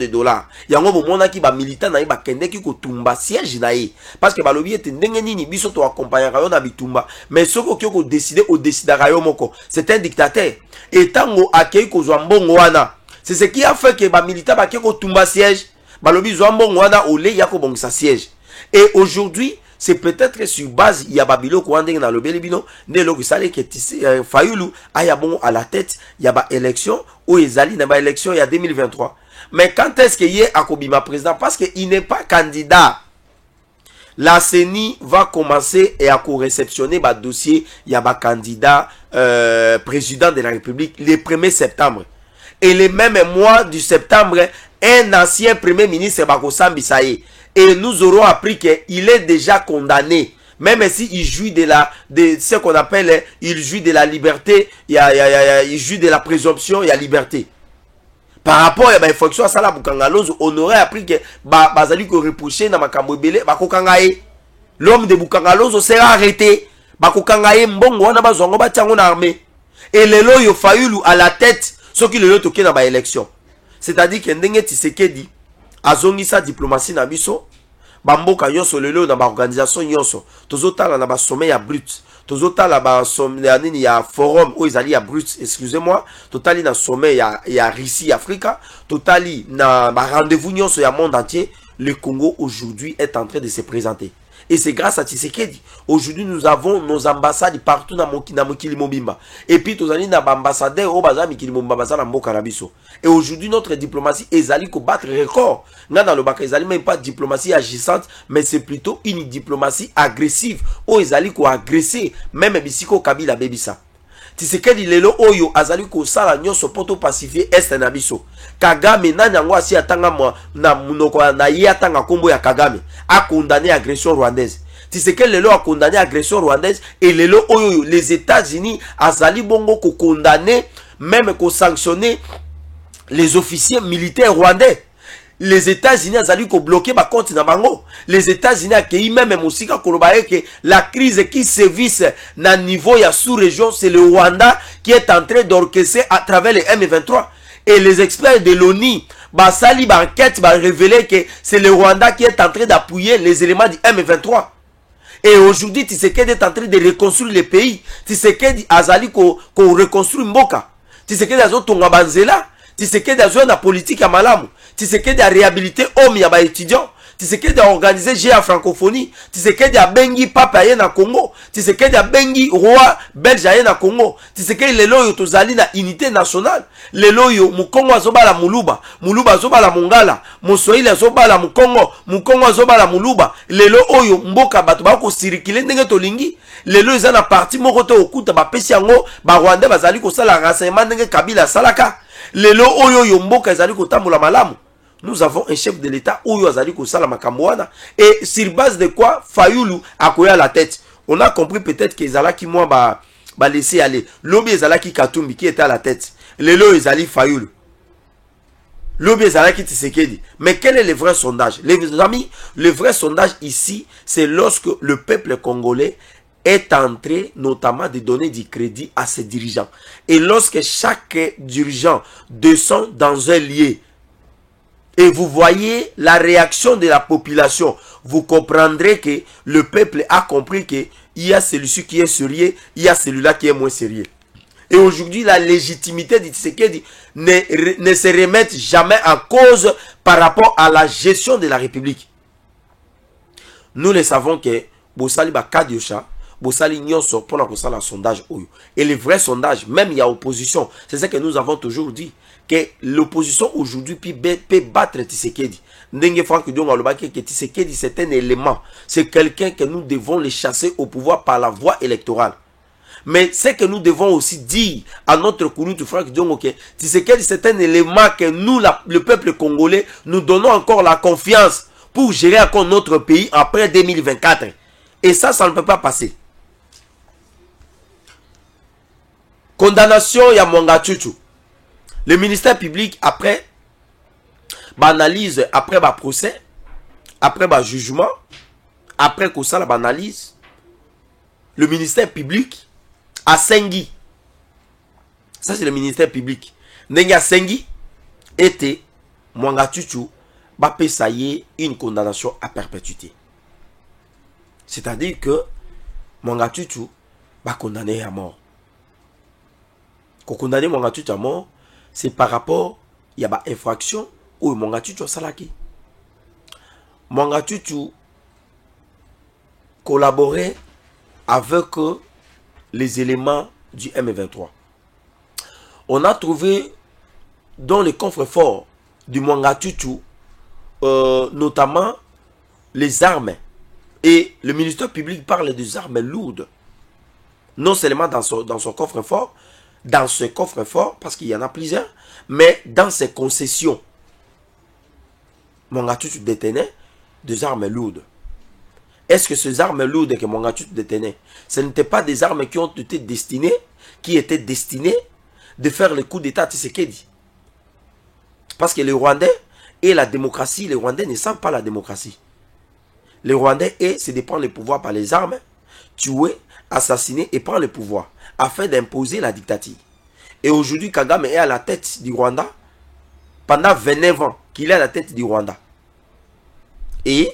Yango bomona ki ba militant na ba kende ki ko tumba siège na ye parce que ba lobi ete ndenge nini biso to accompagner rayon na bitumba mais soko ki ko décider au décidera yo moko c'est un dictateur et tango akei ko zwa mbongo wana c'est ce qui a fait que ba militant ba ki ko tumba siège ba lobi zwa mbongo wana ole ya ko bongisa siège et aujourd'hui c'est peut-être sur base il y a Babilo ko andeng na lobeli bino ne lo kisale ke Fayulu aya bon à la tête il y a ba élection ou ezali na ba élection il y a 2023 mais quand est-ce que yé akobima président parce que il n'est pas candidat la CENI va commencer et à réceptionner ba dossier il y a ba candidat président de la République le 1er septembre et le même mois du septembre un ancien premier ministre Bakosambi Saye. Et nous aurons appris qu'il est déjà condamné. Même si il jouit de ce qu'on appelle, il jouit de la liberté, il jouit de la présomption, il y a liberté. Par rapport à l'infraction à Sala Bukangalozo, on aurait appris que Bazali ko reproché na makambo belé bakokangaye. L'homme de Bukangalozo sera arrêté. Bakokangaye mbongo wana bazongo batiango na armée. Et lelo yo Fayulu à la tête, ce qui le toqué dans ba élection. C'est-à-dire que ndenge Tshisekedi azongi sa diplomatie na biso bamboka nyonso lelo na ba organisation nyonso tozotala na ba sommet ya brut tozotala ba sommet ya nini ya forum o ezali ya brut excusez-moi totali na sommet ya Russie Africa totali na ba rendez-vous nyonso ya monde entier. Le Congo aujourd'hui est en train de se présenter et c'est grâce à Tshisekedi. Aujourd'hui nous avons nos ambassades partout na mokili mobimba et puis tozali na ba ambassadeur o baza mikili mobimba baza na mboka na biso. Et aujourd'hui, notre diplomatie ezali ko battre record. Nga dans le baka ezali même pas diplomatie agissante, mais c'est plutôt une diplomatie agressive. O ezali ko agresser même bisiko Kabila bebisa. Tshisekedi lelo oyo azali ko sala nyonso poto pacifier est na biso. Kagame na nyango asi atanga na munoko na ye atanga kombo ya Kagame a condamné agression rwandaise. Tshisekedi lelo a condamné agression rwandaise et lelo oyo les États-Unis azali bongo ko condamner même ko sanctionner les officiers militaires rwandais. Les États-Unis ont bloqué ma compte na bango. Les États-Unis ont même musika kolobaye que la crise qui sévisse na niveau ya sous-région, c'est le Rwanda qui est en train d'orchestrer à travers les M23. Et les experts de l'ONU, basali ba enquête ba révélé que c'est le Rwanda qui est en train d'appuyer les éléments du M23. Et aujourd'hui, Tshisekedi est en train de reconstruire le pays. Tshisekedi azali ko reconstruire Mboka. Tshisekedi azo tonga banzela. Tshisekedi a joué dans la politique à Malamu. Tshisekedi a réhabilité homme ya ba étudiants. Tshisekedi a organisé GA francophonie. Tshisekedi a bengi papa aye na Congo. Tshisekedi a bengi roi belge aye na Congo. Tshisekedi lelo yo tozali na unité nationale. Lelo yo Mukongo azobala Muluba. Muluba azobala Mongala. Moswahili azobala Mukongo. Mukongo azobala Muluba. Lelo oyo mboka bato ba ko circuler ndenge tolingi. Lelo eza na parti moko to okuta ba pesi yango ba Rwanda bazali ko sala renseignement ndenge Kabila salaka. Lelo oyo yo mboka ezali ko tambola malamu. Nous avons un chef de l'État oyo azali ko sala makambo wana et sur base de quoi Fayulu akoya la tête. On a compris peut-être que ezalaki moi ba laisser aller. Lobi ezalaki Katumbi qui était à la tête. Lelo ezali Fayulu. Lobi ezalaki Tshisekedi. Mais quel est le vrai sondage? Les amis, le vrai sondage ici, c'est lorsque le peuple congolais est en train notamment de donner du crédit à ses dirigeants. Et lorsque chaque dirigeant descend dans un lieu, et vous voyez la réaction de la population, vous comprendrez que le peuple a compris qu'il y a celui-ci qui est sérieux, il y a celui-là qui est moins sérieux. Et aujourd'hui, la légitimité de Tshisekedi ne se remet jamais en cause par rapport à la gestion de la République. Nous le savons que Bosali Bakadiosha, bosali nyonso pour la sondage oyo. Et les vrais sondages, même il y a opposition, c'est ça que nous avons toujours dit, que l'opposition aujourd'hui peut battre Tshisekedi. Ndenge Franck Diongo alobaki que Tshisekedi c'est un élément, c'est quelqu'un que nous devons les chasser au pouvoir par la voie électorale. Mais c'est que nous devons aussi dire à notre Kouroutou Franck Diongo que Tshisekedi c'est un élément que nous, le peuple congolais, nous donnons encore la confiance pour gérer encore notre pays après 2024. Et ça ne peut pas passer. Condamnation ya Mwanga Tchouchou. Le ministère public, après analyse, après procès, après jugement, après que ça, analyse, le ministère public a Sengi. Ça, c'est le ministère public. Nenga Sengi était Mwanga Tchouchou, ça y est une condamnation à perpétuité. C'est-à-dire que Mwanga Tchouchou va condamner à mort. Quand condamner Mwanga Tchouchou à mort, c'est par rapport il y a une infraction où Mwanga Tchouchou a salaki. Mwanga Tchouchou collaborait avec les éléments du M23. On a trouvé dans les coffres-forts du Mwanga Tchouchou notamment les armes. Et le ministère public parle des armes lourdes. Non seulement dans son coffre-fort, parce qu'il y en a plusieurs, mais dans ses concessions. Mwanga Tchouchou détenait des armes lourdes. Est-ce que ces armes lourdes que Mwanga Tchouchou détenait, ce n'étaient pas des armes qui ont été destinées, de faire le coup d'état à Tshisekedi? Parce que les Rwandais et la démocratie, les Rwandais ne savent pas la démocratie. Les Rwandais, c'est de prendre le pouvoir par les armes, tuer, assassiner et prendre le pouvoir, afin d'imposer la dictature. Et aujourd'hui, Kagame est à la tête du Rwanda, pendant 29 ans qu'il est à la tête du Rwanda. Et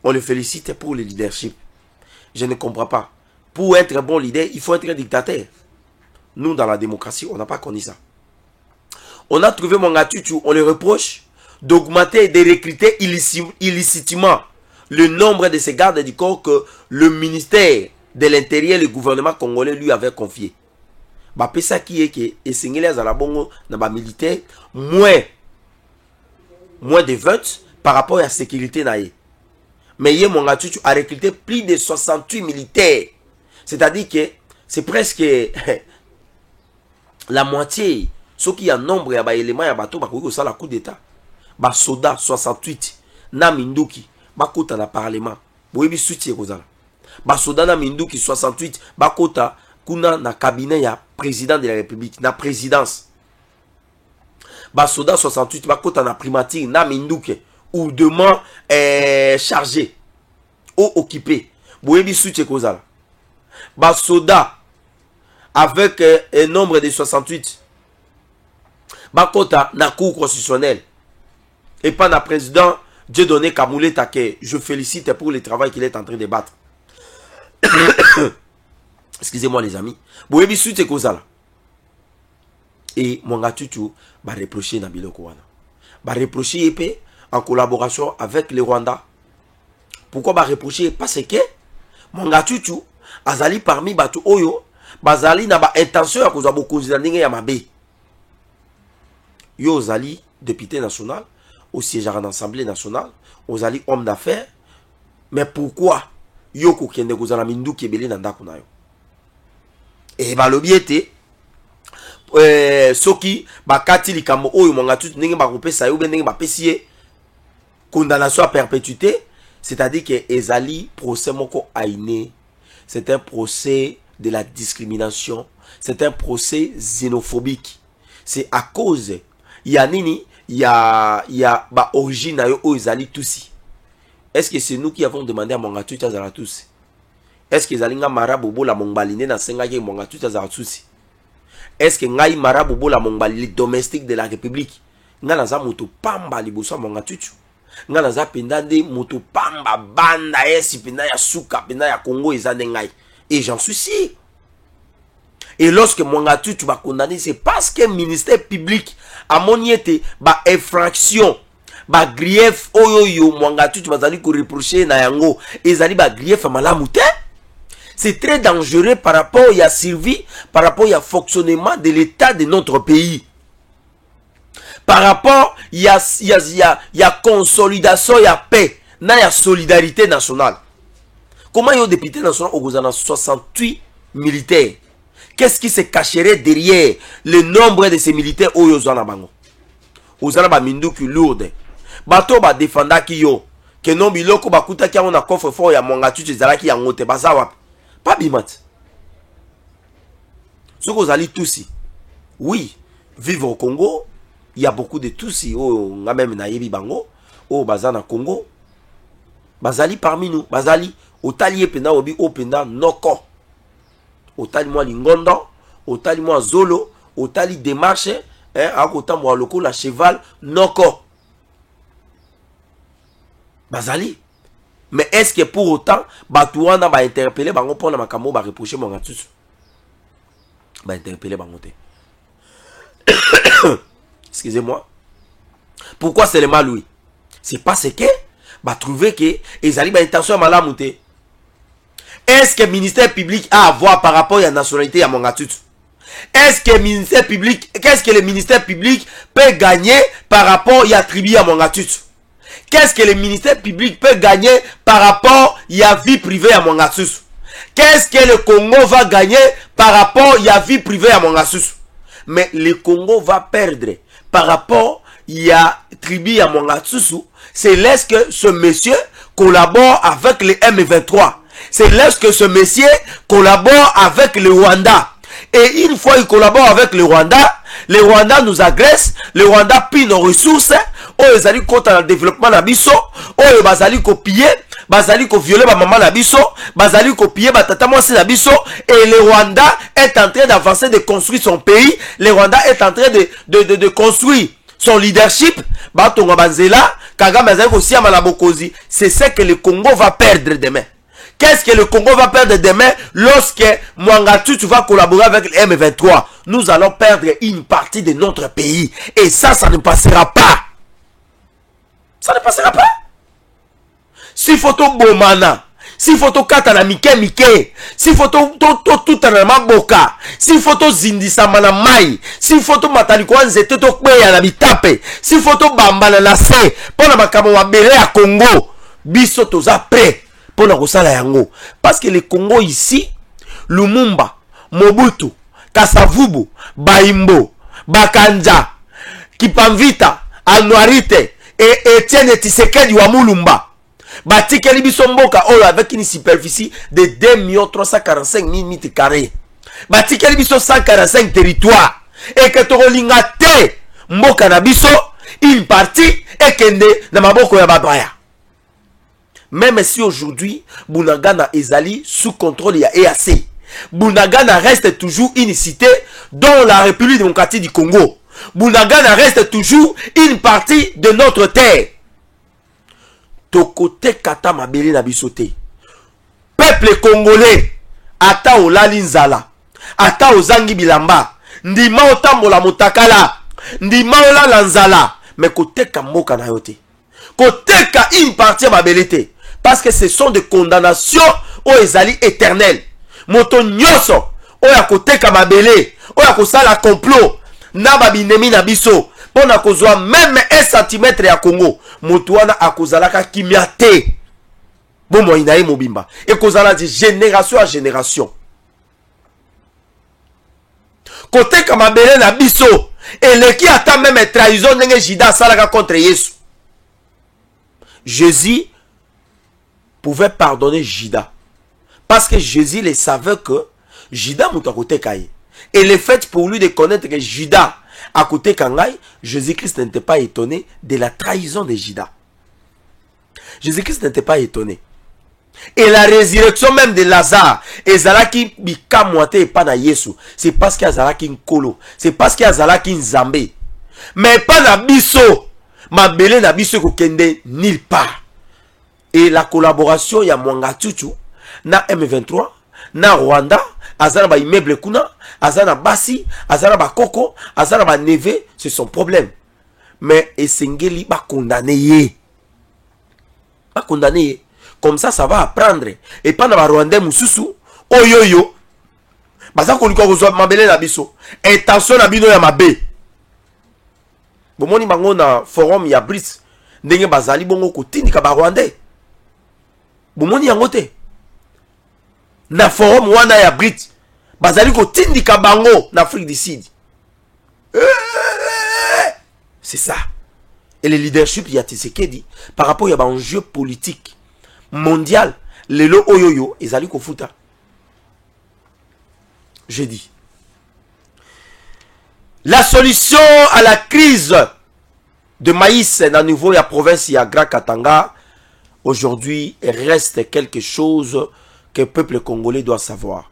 on le félicite pour le leadership. Je ne comprends pas. Pour être un bon leader, il faut être un dictateur. Nous, dans la démocratie, on n'a pas connu ça. On a trouvé Mwanga Tchouchou, on le reproche d'augmenter et de recruter illicitement le nombre de ces gardes du corps que le ministère de l'Intérieur, le gouvernement congolais lui avait confié. Bah, ça qui est que Essengele Azalabongo n'a pas militaire moins de 20 par rapport à la sécurité naïe. Mais hier, Mwanga Tchouchou a recruté plus de 68 militaires. C'est-à-dire que c'est presque la moitié. Ce qui a nombre, il y a des éléments, il y a des bateaux, il y a coup d'État. Bah, soda 68, na Minduki, bah, kota na parlement. Boyebi soutien kozala. Bah, soda na Minduki 68, bah, kota kuna na cabinet ya président de la République, na présidence. Bah, soda 68, bah, kota na primature, na Minduki, ou demain chargé, ou occupé. Boyebi soutien kozala. Bah, soda avec un nombre de 68. Bakota na cour constitutionnelle et pas na président Dieudonné Kamoulé Take. Je félicite pour le travail qu'il est en train de battre. Excusez-moi les amis. Boyebi suite kozala. Et Mwanga Tchouchou va reprocher na biloko wana. Va reprocher EP en collaboration avec les Rwandais. Pourquoi va reprocher? Parce que Mwanga Tchouchou azali parmi batu oyo bazali na ba intention ya kozwa bokonzi na ndenge ya mabe. Yo ozali député national, au siège à l'Assemblée nationale, ozali homme d'affaires, mais pourquoi yo kokende kozala mindu kebele na ndako na yo? Et balobi ete soki bakati likambo oyo Mwanga Tchouchou ndenge bakopesa yo ndenge bapesi ye condamnation à perpétuité, c'est-à-dire que ezali procès moko ainé, c'est un procès de la discrimination, c'est un procès xénophobique. C'est à cause il y a nini, il y a ba origine na yo ezali tusi. Est-ce que c'est nous qui avons demandé à Mwanga Tchouchou azala tusi? Est-ce que zalinga marabobo la mongbaline na senga ke Mwanga Tchouchou azala tusi? Est-ce que ngai marabobo la mongbali domestique de la République nga naza moto pamba liboso Mwanga Tchouchou? Nga naza penda de moto pamba banda esi penda ya suka penda ya Congo ezane ngai? Et j'en suis sûr. Et lorsque Mwanga Tchouchou va condamner, c'est parce que le ministère public a moniété ba infraction, ba grief oyoyo Mwanga Tchouchou va zali ko reprocher na yango, ezali ba grief malamu te. C'est très dangereux par rapport à survie, par rapport au fonctionnement de l'état de notre pays. Par rapport il y a consolidation, il y a paix, il y a solidarité nationale. Comment il y a député national au Gouvernement 68 militaires? Qu'est-ce qui se cacherait derrière le nombre de ces militaires au Yozana Bango? Ozana ba minduki lourde. Bato ba défenda ki yo. Que non biloko ba kuta ki on a coffre fort ya mongatu ezala ki ya ngote bazawa. Pas bimat. Ce que vous allez tous, oui, vivre au Congo, il y a beaucoup de Tutsi, oh, on a même naïbi bango, oh, bazana Congo, bazali parmi nous, bazali, otali ependa obi openda noko, otali moi lingondo, otali moi zolo, otali démarche, hein, à côté moi loko la cheval noko, bazali. Mais est-ce que pour autant, Batouana va interpeller bango pour la makamo va reprocher mon gatus, va interpeller bango te. Excusez-moi. Pourquoi c'est le mal, oui? C'est parce que va trouver que ils arrivent à intention à malamouté. Est-ce que le ministère public a à voir par rapport à la nationalité à mon attitude? Est-ce que le ministère public, qu'est-ce que le ministère public peut gagner par rapport à la tribu à mon attitude? Qu'est-ce que le ministère public peut gagner par rapport à la vie privée à mon attitude? Qu'est-ce que le Congo va gagner par rapport à la vie privée à mon attitude? Mais le Congo va perdre par rapport à la tribu à Mongatsusu. C'est lorsque ce monsieur collabore avec le M23. C'est lorsque ce monsieur collabore avec le Rwanda. Et une fois il collabore avec le Rwanda nous agresse, le Rwanda pille nos ressources, ils allaient contre le développement nabiso, ils allaient copier, bazali ko violer ba maman nabiso, bazali copier ba tata mwasi nabiso, et le Rwanda est en train d'avancer, de construire son pays. Le Rwanda est en train de construire son leadership. Batonga banzela, Kagame azali ko siama na bokozi. C'est ce que le Congo va perdre demain. Qu'est-ce que le Congo va perdre demain lorsque Mouangatu va collaborer avec le M23? Nous allons perdre une partie de notre pays. Et ça ne passera pas. Ça ne passera pas. Si photo bomana, si photo katana mike, si photo tout na maboka, si photo zindisa mana mai, si photo mataliko nzete to kweya na bitape, si photo bambana na se, pona makamo mabele ya Congo, biso toza prêt pour la kosala yango. Parce que le Congo ici, Lumumba, Mobutu, Kasavubu, Baimbo, Bakanja, Kipamvita, Anwarite et Etienne Tshisekedi wa Mulumba. Batikeli biso mboka oyo avec une superficie de 2 345 000 mètres carrés. Batikeli biso 145 territoires. Et que tokolinga te mboka na biso une partie ekende na maboko ya babaya. Même si aujourd'hui Bunagana ezali sous contrôle ya EAC, Bunagana reste toujours une cité dans la République démocratique du Congo. Bunagana reste toujours une partie de notre terre. Tokote kata mabele na bisote. Peuple congolais, ata olali nzala, ata ozangi bilamba, ndima otambola motakala, ndima olala nzala, mais koteka mboka na yote. Koteka une partie ya mabele te. Parce que ce sont des condamnations au ezali éternel. Moto nyoso oya koteka mabele, oya kosala complot na babinemi na biso, pona kozwa même 1 cm ya Congo, moto wana akozalaka kimia te. Bomo inaye mobimba. Et kozala de génération à génération. Koteka mabele na biso, et le qui attend même trahison nenge Jida salaka contre Yesu. Jésus pouvait pardonner Jida. Parce que Jésus le savait que Jida mouta kote kaye. Et le fait pour lui de connaître que Jida à côté Kangai, Jésus-Christ n'était pas étonné de la trahison de Jida. Jésus-Christ n'était pas étonné. Et la résurrection même de Lazare, et Zalaki bika moite et pas na Yesu, c'est parce qu'il y a Zalaki nkolo, c'est parce qu'il y a Zalaki nzambe. Mais pas na biso, ma belé na biso kokende nulle part. Et la collaboration ya Mouangatutu na M23, na Rwanda, azana ba immeuble kuna, azana basi, azana ba koko, azana ba neve, c'est son problème. Mais esengeli ba condamné ye. Ba condamné ye. Comme ça va apprendre. Et pas na ba Rwandais mususu, oyoyo baza ko liko kozwa mabele na biso intention na bino ya mabe bomoni bango na forum ya BRICS ndenge bazali bongo kotindika ba Rwandais bomoni yango te na forum wana ya BRICS bazali kotindika bango na Afrique du Sud. C'est ça. Et le leadership ya Tshisekedi par rapport à un enjeu politique mondial lelo oyoyo ezali kofuta. Je dis la solution à la crise de maïs dans le niveau de la province ya Grand Katanga aujourd'hui reste quelque chose que le peuple congolais doit savoir.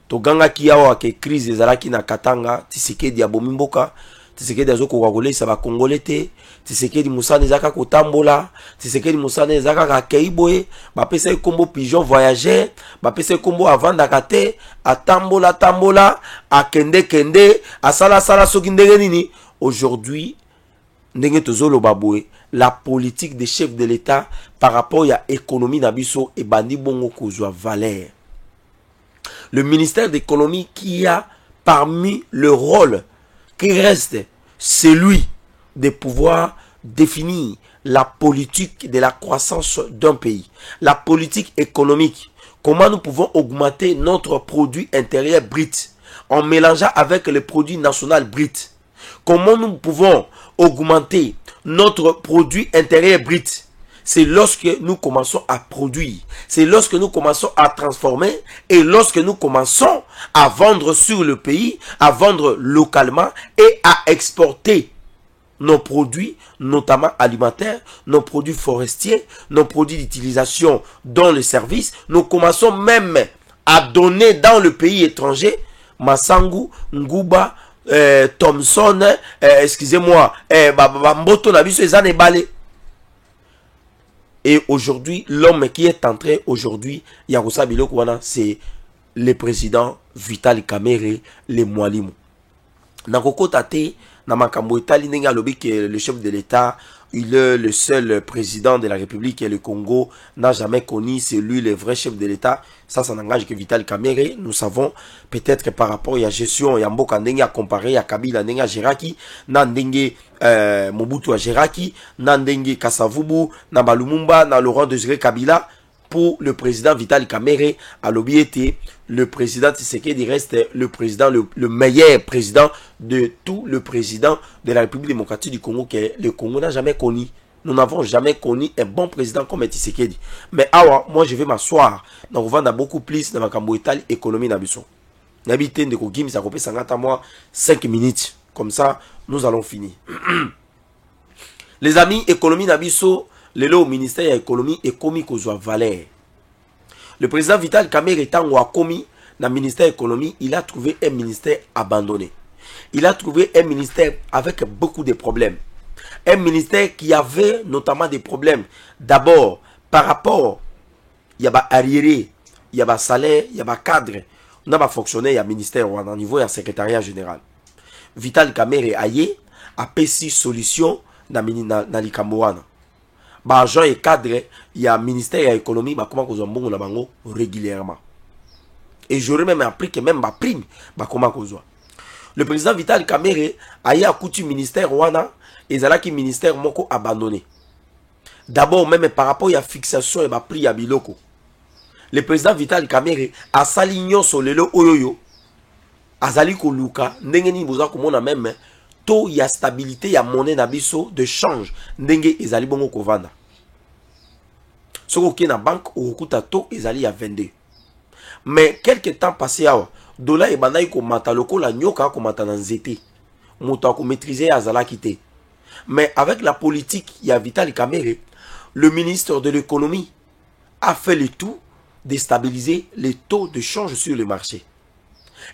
Toganga kiawa ke crise ezalaki na Katanga, Tshisekedi ya bomimboka, Tshisekedi azoko kwakolesa ba Congolais te, Tshisekedi musane ezaka kotambola, Tshisekedi musane ezaka ka keiboye, ba pesa kombo pigeon voyageur, ba pesa kombo avanda kate, atambola tambola, akende kende, asala sala soki ndenge nini. Aujourd'hui, ndenge tozolo baboué, la politique des chefs de l'État par rapport à l'économie nabiso et bandi bongo kozwa valeur. Le ministère d'économie qui a parmi le rôle qui reste celui de pouvoir définir la politique de la croissance d'un pays, la politique économique, comment nous pouvons augmenter notre produit intérieur brut en mélangeant avec le produit national brut, comment nous pouvons augmenter notre produit intérieur brut. C'est lorsque nous commençons à produire, c'est lorsque nous commençons à transformer et lorsque nous commençons à vendre sur le pays, à vendre localement et à exporter nos produits, notamment alimentaires, nos produits forestiers, nos produits d'utilisation dans le service. Nous commençons même à donner dans le pays étranger Masangu, Nguba, Thomson, excusez-moi, Mboto Nabiso et Zanebale. Et aujourd'hui, l'homme qui est entré aujourd'hui, Yaroussa Bilokwana, c'est le président Vital Kamerhe, le Mwalimu. Nakoko Tate, Namakambo Etali Nenga Lobi, qui est le chef de l'État, il est le seul président de la République et le Congo n'a jamais connu, c'est lui le vrai chef de l'État. Ça n'engage que Vital Kamerhe. Nous savons peut-être que par rapport à la gestion, Yamboka Ndenge a comparé à Kabila Ndenge à Geraki, Nandenge Mobutu à Geraki, Nandenge Kasavubu, Nabalumumba, na Laurent Désiré Kabila. Pour le président Vital Kamerhe, à l'obéité, le président Tshisekedi reste le président, le meilleur président de tout le président de la République démocratique du Congo que le Congo n'a jamais connu. Nous n'avons jamais connu un bon président comme Tshisekedi. Mais awa, moi je vais m'asseoir. Nous avons beaucoup plus dans la économie n'abusson. N'habitez de Kogim, ça coupe 5 minutes. Comme ça, nous allons finir. Les amis, économie n'abusson. Le ministère de l'économie est commis kozwa valeur. Le président Vital Kamerhe étant commis dans le ministère de l'économie, il a trouvé un ministère abandonné. Il a trouvé un ministère avec beaucoup de problèmes. Un ministère qui avait notamment des problèmes. D'abord, par rapport, il y a arriéré, il y a salaire, il y a cadre. On a fonctionné, il y a ministère ou à niveau, il y a secrétariat général. Vital Kamerhe a payé solution dans l'Ikamboana. Agent et cadre, il y a ministère de l'économie, comment qu'on a bango régulièrement. Et j'aurais même appris que même ma prime, comment qu'on a. Le président Vital Kamerhe a eu coutume ministère wana et zalaki ministère moko abandonné. D'abord même par rapport à la fixation et ma prix à biloko. Le président Vital Kamerhe a salignon sur le lo oyoyo. Azali ko luka ndenge ni boza ko mona même taux ya stabilité ya monnaie na biso de change ndenge ezali bongo kovanda. Soko ki na banque okuta taux ezali ya 22. Mais quelque temps passé awa dollar e banai ko mata lokola nyoka ko mata na nzete. Moto ko maîtriser azala kité. Mais avec la politique ya Vital Kamerhe, le ministre de l'économie a fait le tout de stabiliser les taux de change sur le marché.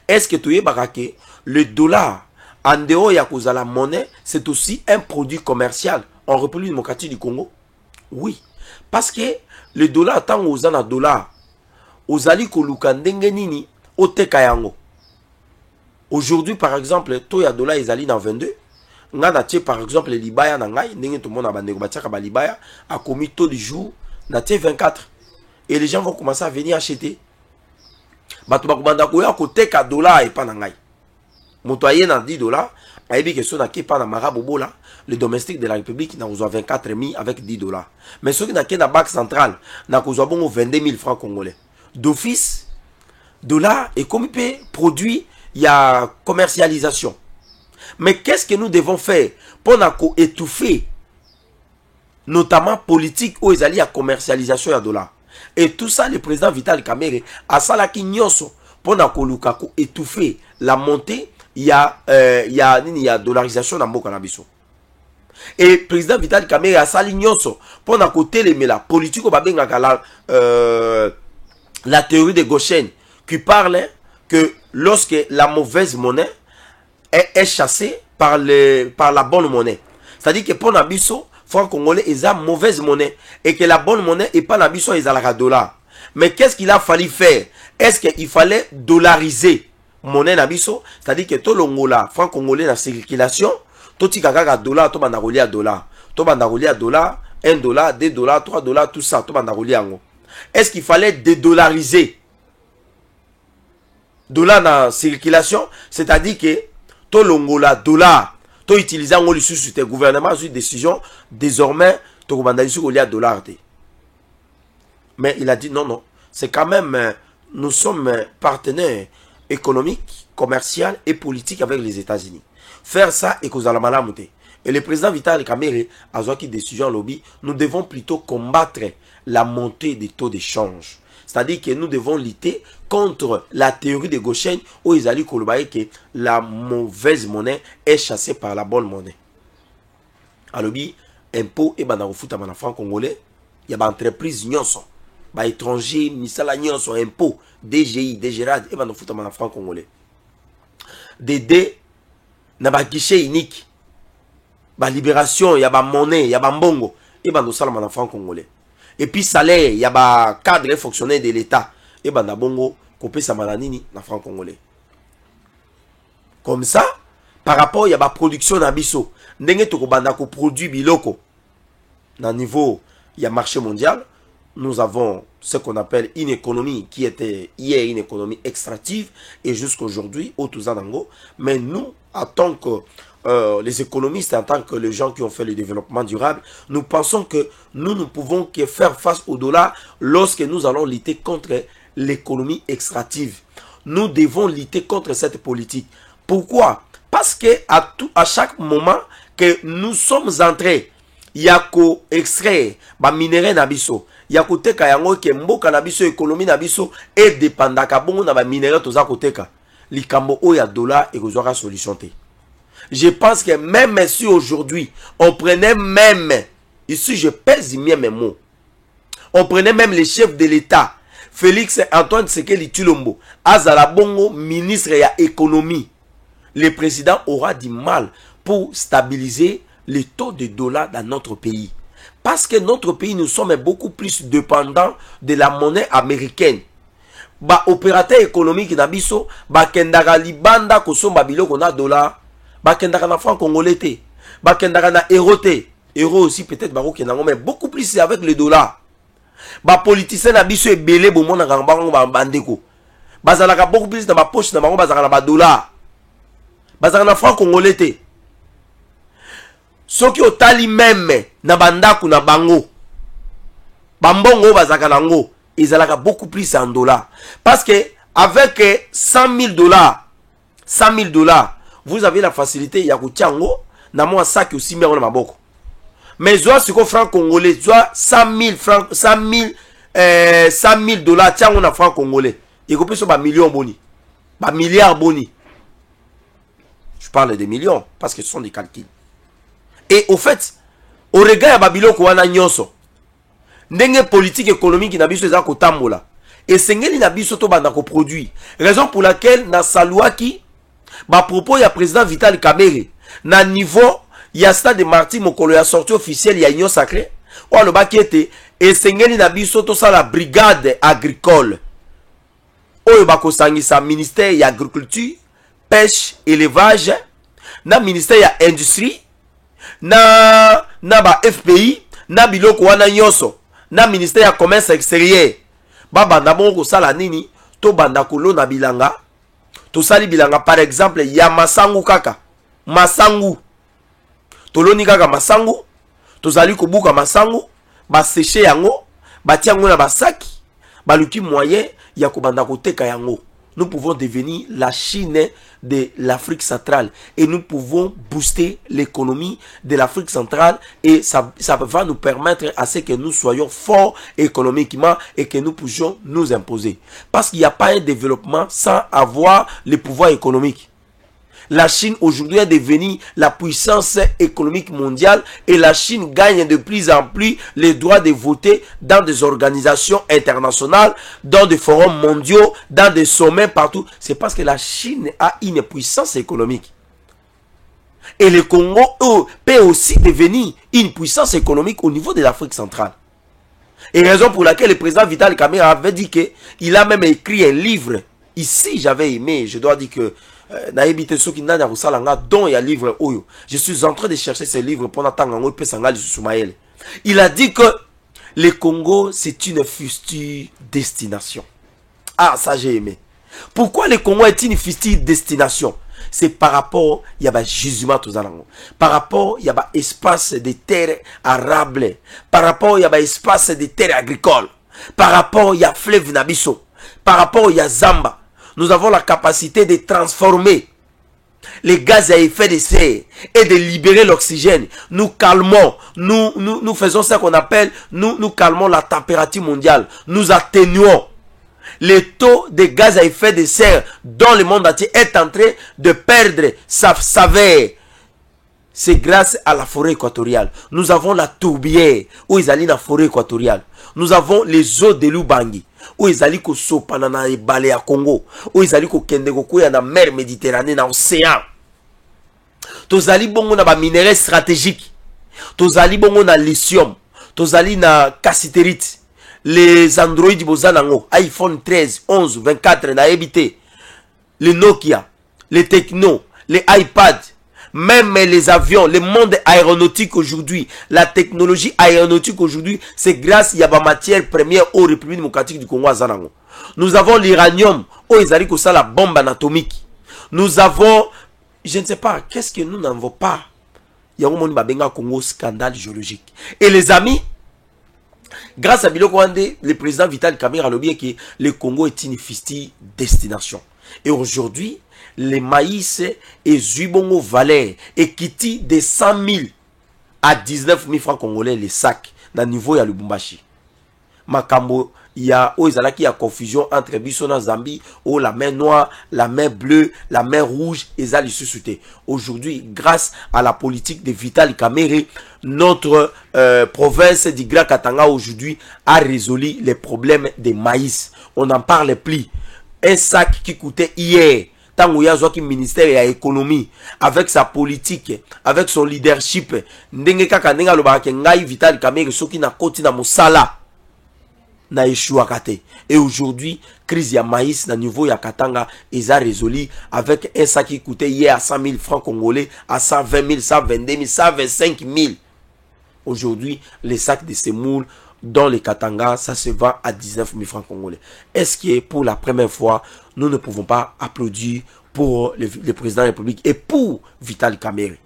Est-ce que tu es baraké le dollar en dehors ya la monnaie, c'est aussi un produit commercial en République démocratique du Congo? Oui. Parce que le dollar, tant aux an dollar, aux ali koluka ndenge nini, au tekayango. Aujourd'hui, par exemple, to ya dollar ezali na 22. Nga na tie par exemple libaya na ngai, ndenge tout le monde a bandeko batiaka ba libaya, a commis taux du jour, na tie 24. Et les gens vont commencer à venir acheter. bato bakobanda koya koteka dollar epa na ngai. Moto aye na 10 dollars, ayebi que son qui pas na marabobola, le domestique de la République n'a besoin 24 000 avec 10 dollars. Mais ceux qui n'a qu'un banque centrale n'a besoin bon 22 000 francs congolais. D'office, dollar et comme il peut produit, il y a commercialisation. Mais qu'est-ce que nous devons faire pour étouffer, notamment politique où ils allaient à commercialisation à dollar. Et tout ça, le président Vital Kamerhe a salaki nyonso pour étouffer la montée. Il y a dollarisation dans le cannabis. Et le président Vital Kamerhe a sali nyonso pour la politique au la théorie de Gauchen qui parle que lorsque la mauvaise monnaie est chassée par la bonne monnaie. C'est-à-dire que pour Nabiso, franc congolais, ils ont mauvaise monnaie. Et que la bonne monnaie n'est pas Nabiso, ils ont la dollar. Mais qu'est-ce qu'il a fallu faire? Est-ce qu'il fallait dollariser monnaie Nabiso? C'est-à-dire que tout l'ongola, franc congolais dans la circulation, tout le monde dollar, tout le monde à dollar. Tout le monde à dollar, 1 dollar, 2 dollars, 3 dollars, tout ça, tout le monde à est-ce qu'il fallait dédollariser dollar dans la circulation? C'est-à-dire que tout l'ongola, dollar, tout utiliser en le gouvernement a eu une décision, désormais, tout le monde à dollar. Mais il a dit non, non, c'est quand même, nous sommes partenaires économiques, commerciaux et politiques avec les États-Unis. Faire ça et qu'on a la malamouté. Et le président Vital Kamerhe a eu une décision lobby, nous devons plutôt combattre la montée des taux d'échange. C'est-à-dire que nous devons lutter contre la théorie de Gauchen où ils allaient dire que la mauvaise monnaie est chassée par la bonne monnaie. Alors, impôt et banarofouta en franc congolais, il y a des entreprises nyonso, des étrangers, misala nyonso, impôt, DGI, DGRAD et banarofouta en franc congolais. Des na ba guichet unique, ba libération, il y a ba monnaie, il y a ba mbongo et banarofouta en franc congolais. Et puis salaire, il y a ba cadre fonctionnaire de l'État et banarofouta bongo kopé sa malanini na franc congolais. Comme ça, par rapport il y a ba production na biso, ndenge to ko banda ko produit biloko na niveau il y a marché mondial, nous avons ce qu'on appelle une économie qui était hier une économie extractive et jusqu'aujourd'hui au Tuzanango, mais nous en tant que les économistes, en tant que les gens qui ont fait le développement durable, nous pensons que nous ne pouvons que faire face au dollar lorsque nous allons lutter contre l'économie extractive. Nous devons lutter contre cette politique. Pourquoi? Parce que à chaque moment que nous sommes entrés, il y a qu'au extrait, ba minerai nabiso, il y a côté kayango ke mboka nabiso économie nabiso et dépendant ka bongo na ba minerai toza côté ka. Likambo o ya dollar et kozora solution te. Je pense que même si aujourd'hui on prenait même, ici je pèse bien mes mots, on prenait même les chefs de l'État, Félix Antoine Tshisekedi Tshilombo, Azala Bongo, ministre ya économie, le président aura du mal pour stabiliser les taux de dollars dans notre pays. Parce que notre pays, nous sommes beaucoup plus dépendants de la monnaie américaine. Ba opérateur économique nabiso, ba kendaka libanda kosomba biloko na dollar, ba kendaka na franc congolais te, ba kendaka na euro te. Euro aussi peut-être ba kendango, mais beaucoup plus avec le dollar. Ba politicien nabiso ebele bo mona ngamba ba bandeko. Bazalaka beaucoup plus dans ma poche na bango bazalaka na ba dollar. Bazalaka na franc congolais te. Soki otali même na bandaku na bango bambongo bazaka nango ezalaka beaucoup plus en dollars parce que avec 100 000 dollars 100 000 dollars vous avez la facilité ya kutiango na moi sac aussi mais on a maboko mais zoa siko franc congolais zoa 100 000 francs 100 000 dollars tiango na franc congolais et ko peso ba millions boni ba milliards boni. Je parle de millions parce que ce sont des calculs. Et au fait, au regard de Babiloko wana nyonso, ndenge politique économique na biso eza kotambola. Et sengeli na biso to banda ko produit. Raison pour laquelle na saluaki ba propos ya président Vital Kamerhe na niveau ya stade de Marty mokolo ya sortie officielle ya Union Sacrée. Ou le bakete et sengeli na biso to sa la brigade agricole. Oyo bako sangisa ministère ya agriculture, pêche, élevage, na ministère ya industrie. Na ba FPI, na biloko wana nyonso, na ministère ya commerce extérieur. Baba na bongo sala nini, to banda kolona bilanga to sali bilanga par exemple ya masangu kaka masangu toloni kaka masangu tozali kobuka masangu ba sécher yango batia yango na basaki baluki moyen ya kobanda koteka yango. Nous pouvons devenir la Chine de l'Afrique centrale et nous pouvons booster l'économie de l'Afrique centrale et ça va nous permettre à ce que nous soyons forts économiquement et que nous puissions nous imposer. Parce qu'il n'y a pas un développement sans avoir le pouvoir économique. La Chine aujourd'hui est devenue la puissance économique mondiale et la Chine gagne de plus en plus les droits de voter dans des organisations internationales, dans des forums mondiaux, dans des sommets partout. C'est parce que la Chine a une puissance économique. Et le Congo, eux, peut aussi devenir une puissance économique au niveau de l'Afrique centrale. Et raison pour laquelle le président Vital Kamerhe avait dit qu'il a même écrit un livre. Ici, j'avais aimé, je dois dire que je suis en train de chercher ce livre pendant il a dit que le Congo c'est une future destination. Ah, ça j'ai aimé. Pourquoi le Congo est une future destination? C'est par rapport il y a gisement tout ça, par rapport il y a espace de terres arables, par rapport il y a espace de terres agricoles, par rapport il y a fleuve Nabiso, par rapport il y a Zamba. Nous avons la capacité de transformer les gaz à effet de serre et de libérer l'oxygène. Nous calmons, nous faisons ce qu'on appelle, nous calmons la température mondiale. Nous atténuons le taux de gaz à effet de serre dans le monde entier est en train de perdre sa saveur. C'est grâce à la forêt équatoriale. Nous avons la tourbière où ils allaient dans la forêt équatoriale. Nous avons les eaux de l'Ubangi où ils allaient ko sopana na ebale à Congo, où ils allaient ko kende ko ya na mer Méditerranée na océan. Tozali bongo na ba minéraux stratégiques. Tozali bongo na lithium, tozali na cassiterite. Les Android bozanango, iPhone 13, 11, 24 na habité. Les Nokia, les Tecno, les iPad, même les avions, le monde aéronautique aujourd'hui, la technologie aéronautique aujourd'hui, c'est grâce à la matière première au République démocratique du Congo à Zanango. Nous avons l'uranium, où ils arrivent ça la bombe atomique. Nous avons, je ne sais pas, qu'est-ce que nous n'avons pas. Il y a un monde qui Congo scandale géologique. Et les amis, grâce à Biloko Wande, le président Vital Kamerhe a dit que le Congo est une future destination. Et aujourd'hui, les maïs et Zubongo valeur et quittent de 100 000 à 19 000 francs congolais les sacs dans le niveau de Lubumbashi. Makambo, il y a confusion entre Bissona Zambie, la mer noire, la mer bleue, la mer rouge et ça les sous-soutés. Aujourd'hui, grâce à la politique de Vital Kamerhe, notre province du Grand Katanga aujourd'hui a résolu les problèmes des maïs. On n'en parle plus. Un sac qui coûtait hier, tant qu'il y a un ministère de l'économie, avec sa politique, avec son leadership, ndenge kaka ndenge alobaka ngai Vital Kamerhe soki na koti na mosala na échoué kate. Et aujourd'hui, crise ya maïs na niveau ya Katanga ils a résolu avec un sac qui coûtait hier à 100 000 francs congolais à 120 000, 122 000, 125 000. Aujourd'hui, les sacs de semoule dans les Katanga, ça se vend à 19 000 francs congolais. Est-ce que pour la première fois, nous ne pouvons pas applaudir pour le président de la République et pour Vital Kamerhe?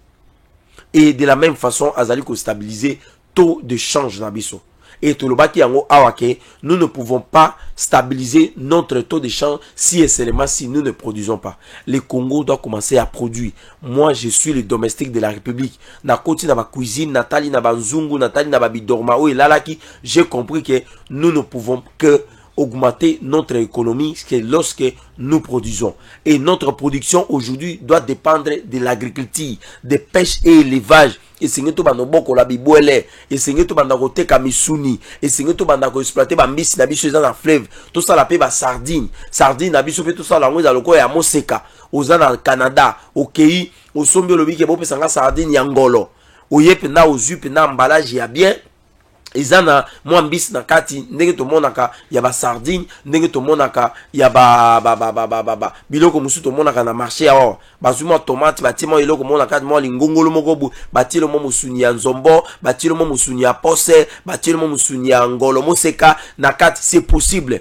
Et de la même façon, Azali ko stabiliser taux de change dans Bisso. Et tout le baki yango awake, nous ne pouvons pas stabiliser notre taux de change si et seulement si nous ne produisons pas. Le Congo doit commencer à produire. Moi, je suis le domestique de la République. Na koti na ba cuisine, Nathalie na ba nzungu, Nathalie na ba bidormao et lalaki, j'ai compris que nous ne pouvons que augmenter notre économie lorsque nous produisons. Et notre production aujourd'hui doit dépendre de l'agriculture, de pêche et élevage. Et c'est tout bando boko la bibouele, et c'est tout bando côté kamisuni, et c'est tout bando exploiter ba mbisi na biso dans la fleuve, tout ça la paix ba sardine na biso tout ça la ngwe loko ya moseka, oza na Canada, au Kei, au sombi lobi ke bo pesanga sardine ya ngolo, au yepe na ozupe na emballage ya bien. Izana mwambis na kati ndenge to monaka ya ba sardine ndenge to monaka ya ba biloko musu to monaka na marché ya bazuma tomate batima iloko monaka mo lingongolo moko batilo mo musuni ya nzombo batilo mo musuni ya pose batilo mo musuni ya ngolo moseka na kati c'est possible.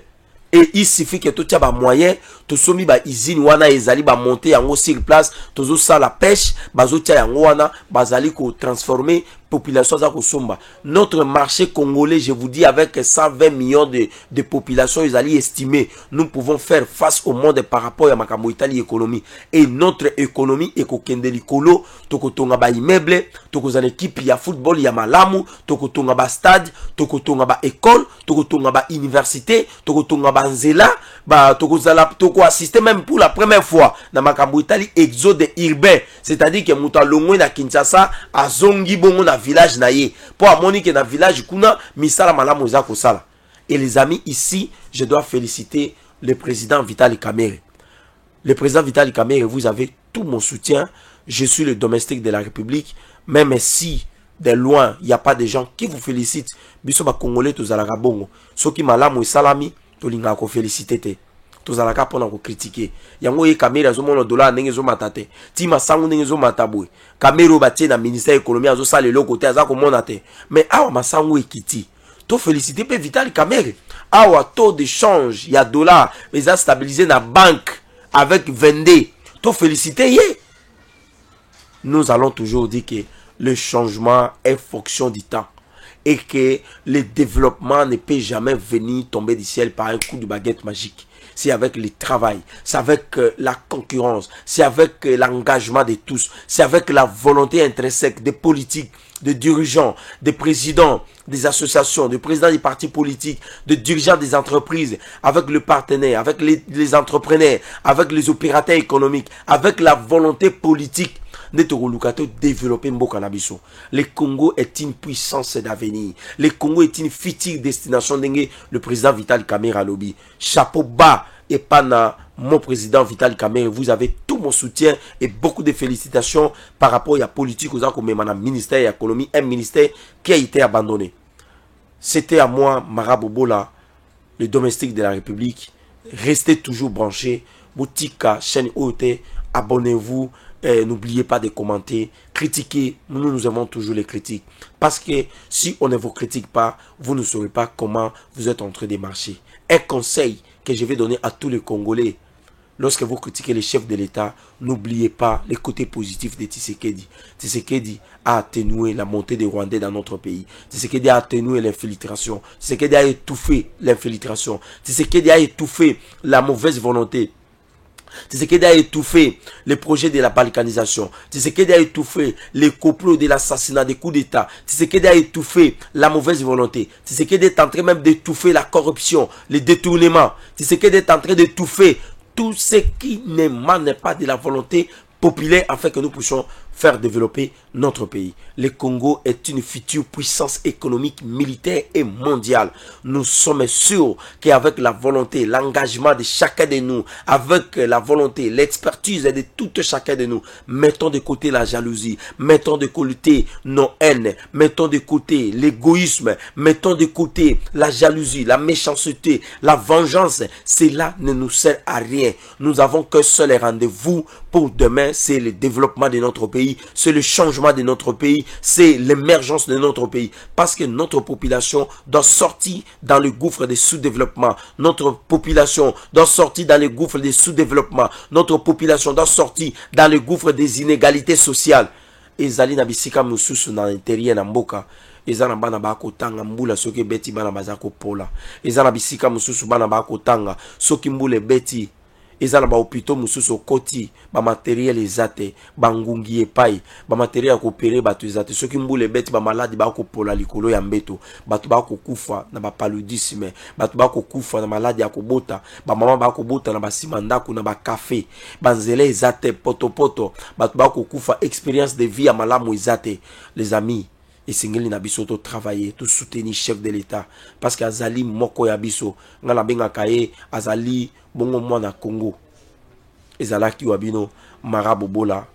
et il suffit que tout ba moyen to somi ba usine wana ezali ba monter yango sur place tozo ça la pêche bazo tia yango wana bazali ko transformer population za ko somba. Notre marché congolais, je vous dis, avec 120 millions de population, ils allaient estimer, nous pouvons faire face au monde par rapport à Makambo Italie économie. Et notre économie est kokendeli kolo, toko tonga ba immeuble, toko zan équipe ya football ya malamu, toko tonga ba stade, toko tonga ba école, toko tonga ba université, toko tonga ba nzela, ba toko zala toko assister même pour la première fois na Makambo Italie exode urbain, c'est-à-dire que muta longo na Kinshasa azongi bongo na village naye pour amoni que na village kuna misala malamu za ko sala. Et les amis, ici je dois féliciter le président Vitali Kamere. Le président Vitali Kamere, vous avez tout mon soutien. Je suis le domestique de la République, même si de loin il n'y a pas de gens qui vous félicitent. Biso ba congolais to zalaka bongo soki malamu salami to linga ko féliciter te. Tozalaka pona ko critiquer yango ye Kamere azomona dollar ndenge zo matate ti masangu ndenge zo matabwe Kamere batie na ministère économie azo sala le côté aza ko mona te mais awa masangu ekiti to féliciter pe Vitali Kamere awa taux de change ya dollar mais a stabilisé na banque avec 22 to féliciter ye. Nous allons toujours dire que le changement est fonction du temps et que le développement ne peut jamais venir tomber du ciel par un coup de baguette magique. C'est avec le travail, c'est avec la concurrence, c'est avec l'engagement de tous, c'est avec la volonté intrinsèque des politiques, des dirigeants, des présidents, des associations, des présidents des partis politiques, des dirigeants des entreprises, avec le partenaire, avec les entrepreneurs, avec les opérateurs économiques, avec la volonté politique de développer Mboka na biso. Le Congo est une puissance d'avenir. Le Congo est une future destination. Le président Vitali Kamere lobby. Chapeau bas et pana mon président Vitali Kamere. Vous avez tout mon soutien et beaucoup de félicitations par rapport à la politique aux comme le ministère de l'économie, un ministère qui a été abandonné. C'était à moi, Marabobola, le domestique de la République. Restez toujours branchés. Boutique, chaîne OT, abonnez-vous. N'oubliez pas de commenter, critiquer. Nous aimons toujours les critiques. Parce que si on ne vous critique pas, vous ne saurez pas comment vous êtes en train de marcher. Un conseil que je vais donner à tous les Congolais. Lorsque vous critiquez les chefs de l'État, n'oubliez pas les côtés positifs de Tshisekedi. Tshisekedi a atténué la montée des Rwandais dans notre pays. Tshisekedi a atténué l'infiltration. Tshisekedi a étouffé l'infiltration. Tshisekedi a étouffé la mauvaise volonté. Tshisekedi a étouffé les projets de la balkanisation. Tshisekedi a étouffé les complots de l'assassinat, des coups d'État. Tshisekedi a étouffé la mauvaise volonté. Tshisekedi est en train même d'étouffer la corruption, les détournements. Tshisekedi est en train d'étouffer tout ce qui n'émane pas de la volonté populaire afin que nous puissions faire développer notre pays. Le Congo est une future puissance économique, militaire et mondiale. Nous sommes sûrs qu'avec la volonté, l'engagement de chacun de nous, avec la volonté, l'expertise de tout chacun de nous, mettons de côté la jalousie, mettons de côté nos haines, mettons de côté l'égoïsme, mettons de côté la jalousie, la méchanceté, la vengeance. Cela ne nous sert à rien. Nous avons qu'un seul rendez-vous pour demain, c'est le développement de notre pays. C'est le changement de notre pays, c'est l'émergence de notre pays. Parce que notre population doit sortir dans le gouffre des sous-développement. Notre population doit sortir dans le gouffre des sous-développement. Notre population doit sortir dans le gouffre des inégalités sociales. Ezali na bisika mususu na intérieur na mboka. Ezana bana bako tanga mbula soki beti bana bazako pola. Ezana bisika mususu bana bako tanga soki mbule beti. Ezana ba hôpitaux mususu koti ba matériel ezate bangungi epai ba matériel akopere batu ezate soki mbule beti ba maladi ba kopola likolo ya mbeto batu ba kokufa na ba paludisme batu ba kokufa na maladi ya kobota ba mama ba kobota na ba simandaku na ba café banzele ezate poto batu ba kokufa expérience de vie ya malamu ezate. Les amis, et singeli na biso to travailler to soutenir chef de l'État parce que azali moko ya biso ngala benga kaye azali bongo mwana Congo ezalaki wabino Marabobola.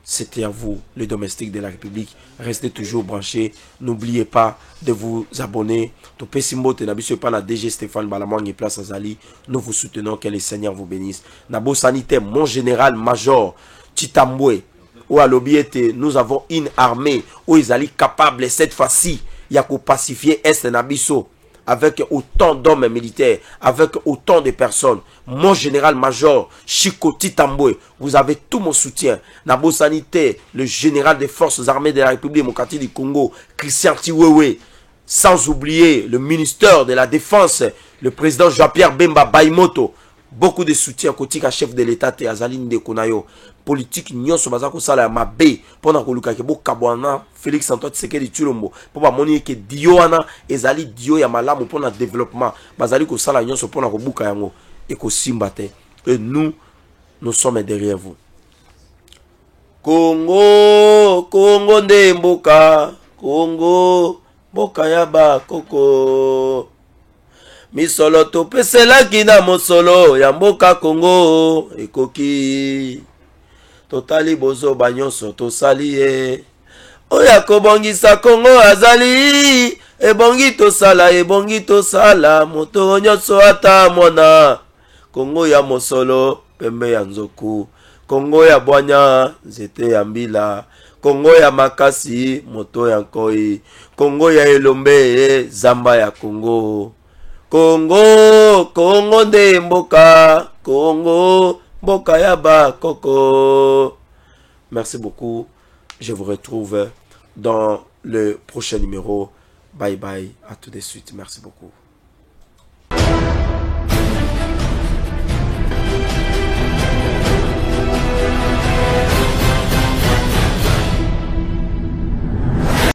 C'était à vous, les domestiques de la République. Restez toujours branchés. N'oubliez pas de vous abonner. To pesimbo te na biso pas la DG Stéphane Balamwang place azali. Nous vous soutenons, que le Seigneur vous bénisse. Nabo sanité, mon général major Chitambwe ou à l'obiete, nous avons une armée où ils allaient capables cette fois-ci, il y a qu'au pacifier Est Nabiso. avec autant d'hommes militaires, avec autant de personnes. Mon général-major, Chikoti Tamboué, vous avez tout mon soutien. Nabo Sanité, le général des forces armées de la République démocratique du Congo, Christian Tiwewe, sans oublier le ministère de la Défense, le président Jean-Pierre Bemba Baimoto. Beaucoup de soutien côté chef de l'État et Azaline de Konayo. Politique nyonso bazako sala mabe pona koluka ke bokabwana Félix Antoine Tshisekedi Tshilombo pour moni ke dio wana ezali dio ya malamu pona développement bazali ko sala nyonso pona ko buka yango et ko simbate et nous sommes derrière vous. Congo Congo nde mboka Congo mboka ya ba koko misolo topeselaki na mosolo ya mboka Congo ekoki totali bozo banyonso tosali ye oya kobongisa Congo azali ebongi tosala moto nyonso ata mona Congo ya mosolo pembe ya nzoku Congo ya bwanya nzete ya mbila Congo ya makasi moto ya nkoi Congo ya elombe zamba ya Congo Congo nde mboka Congo mboka ya ba koko. Merci beaucoup. Je vous retrouve dans le prochain numéro. Bye bye. À tout de suite. Merci beaucoup.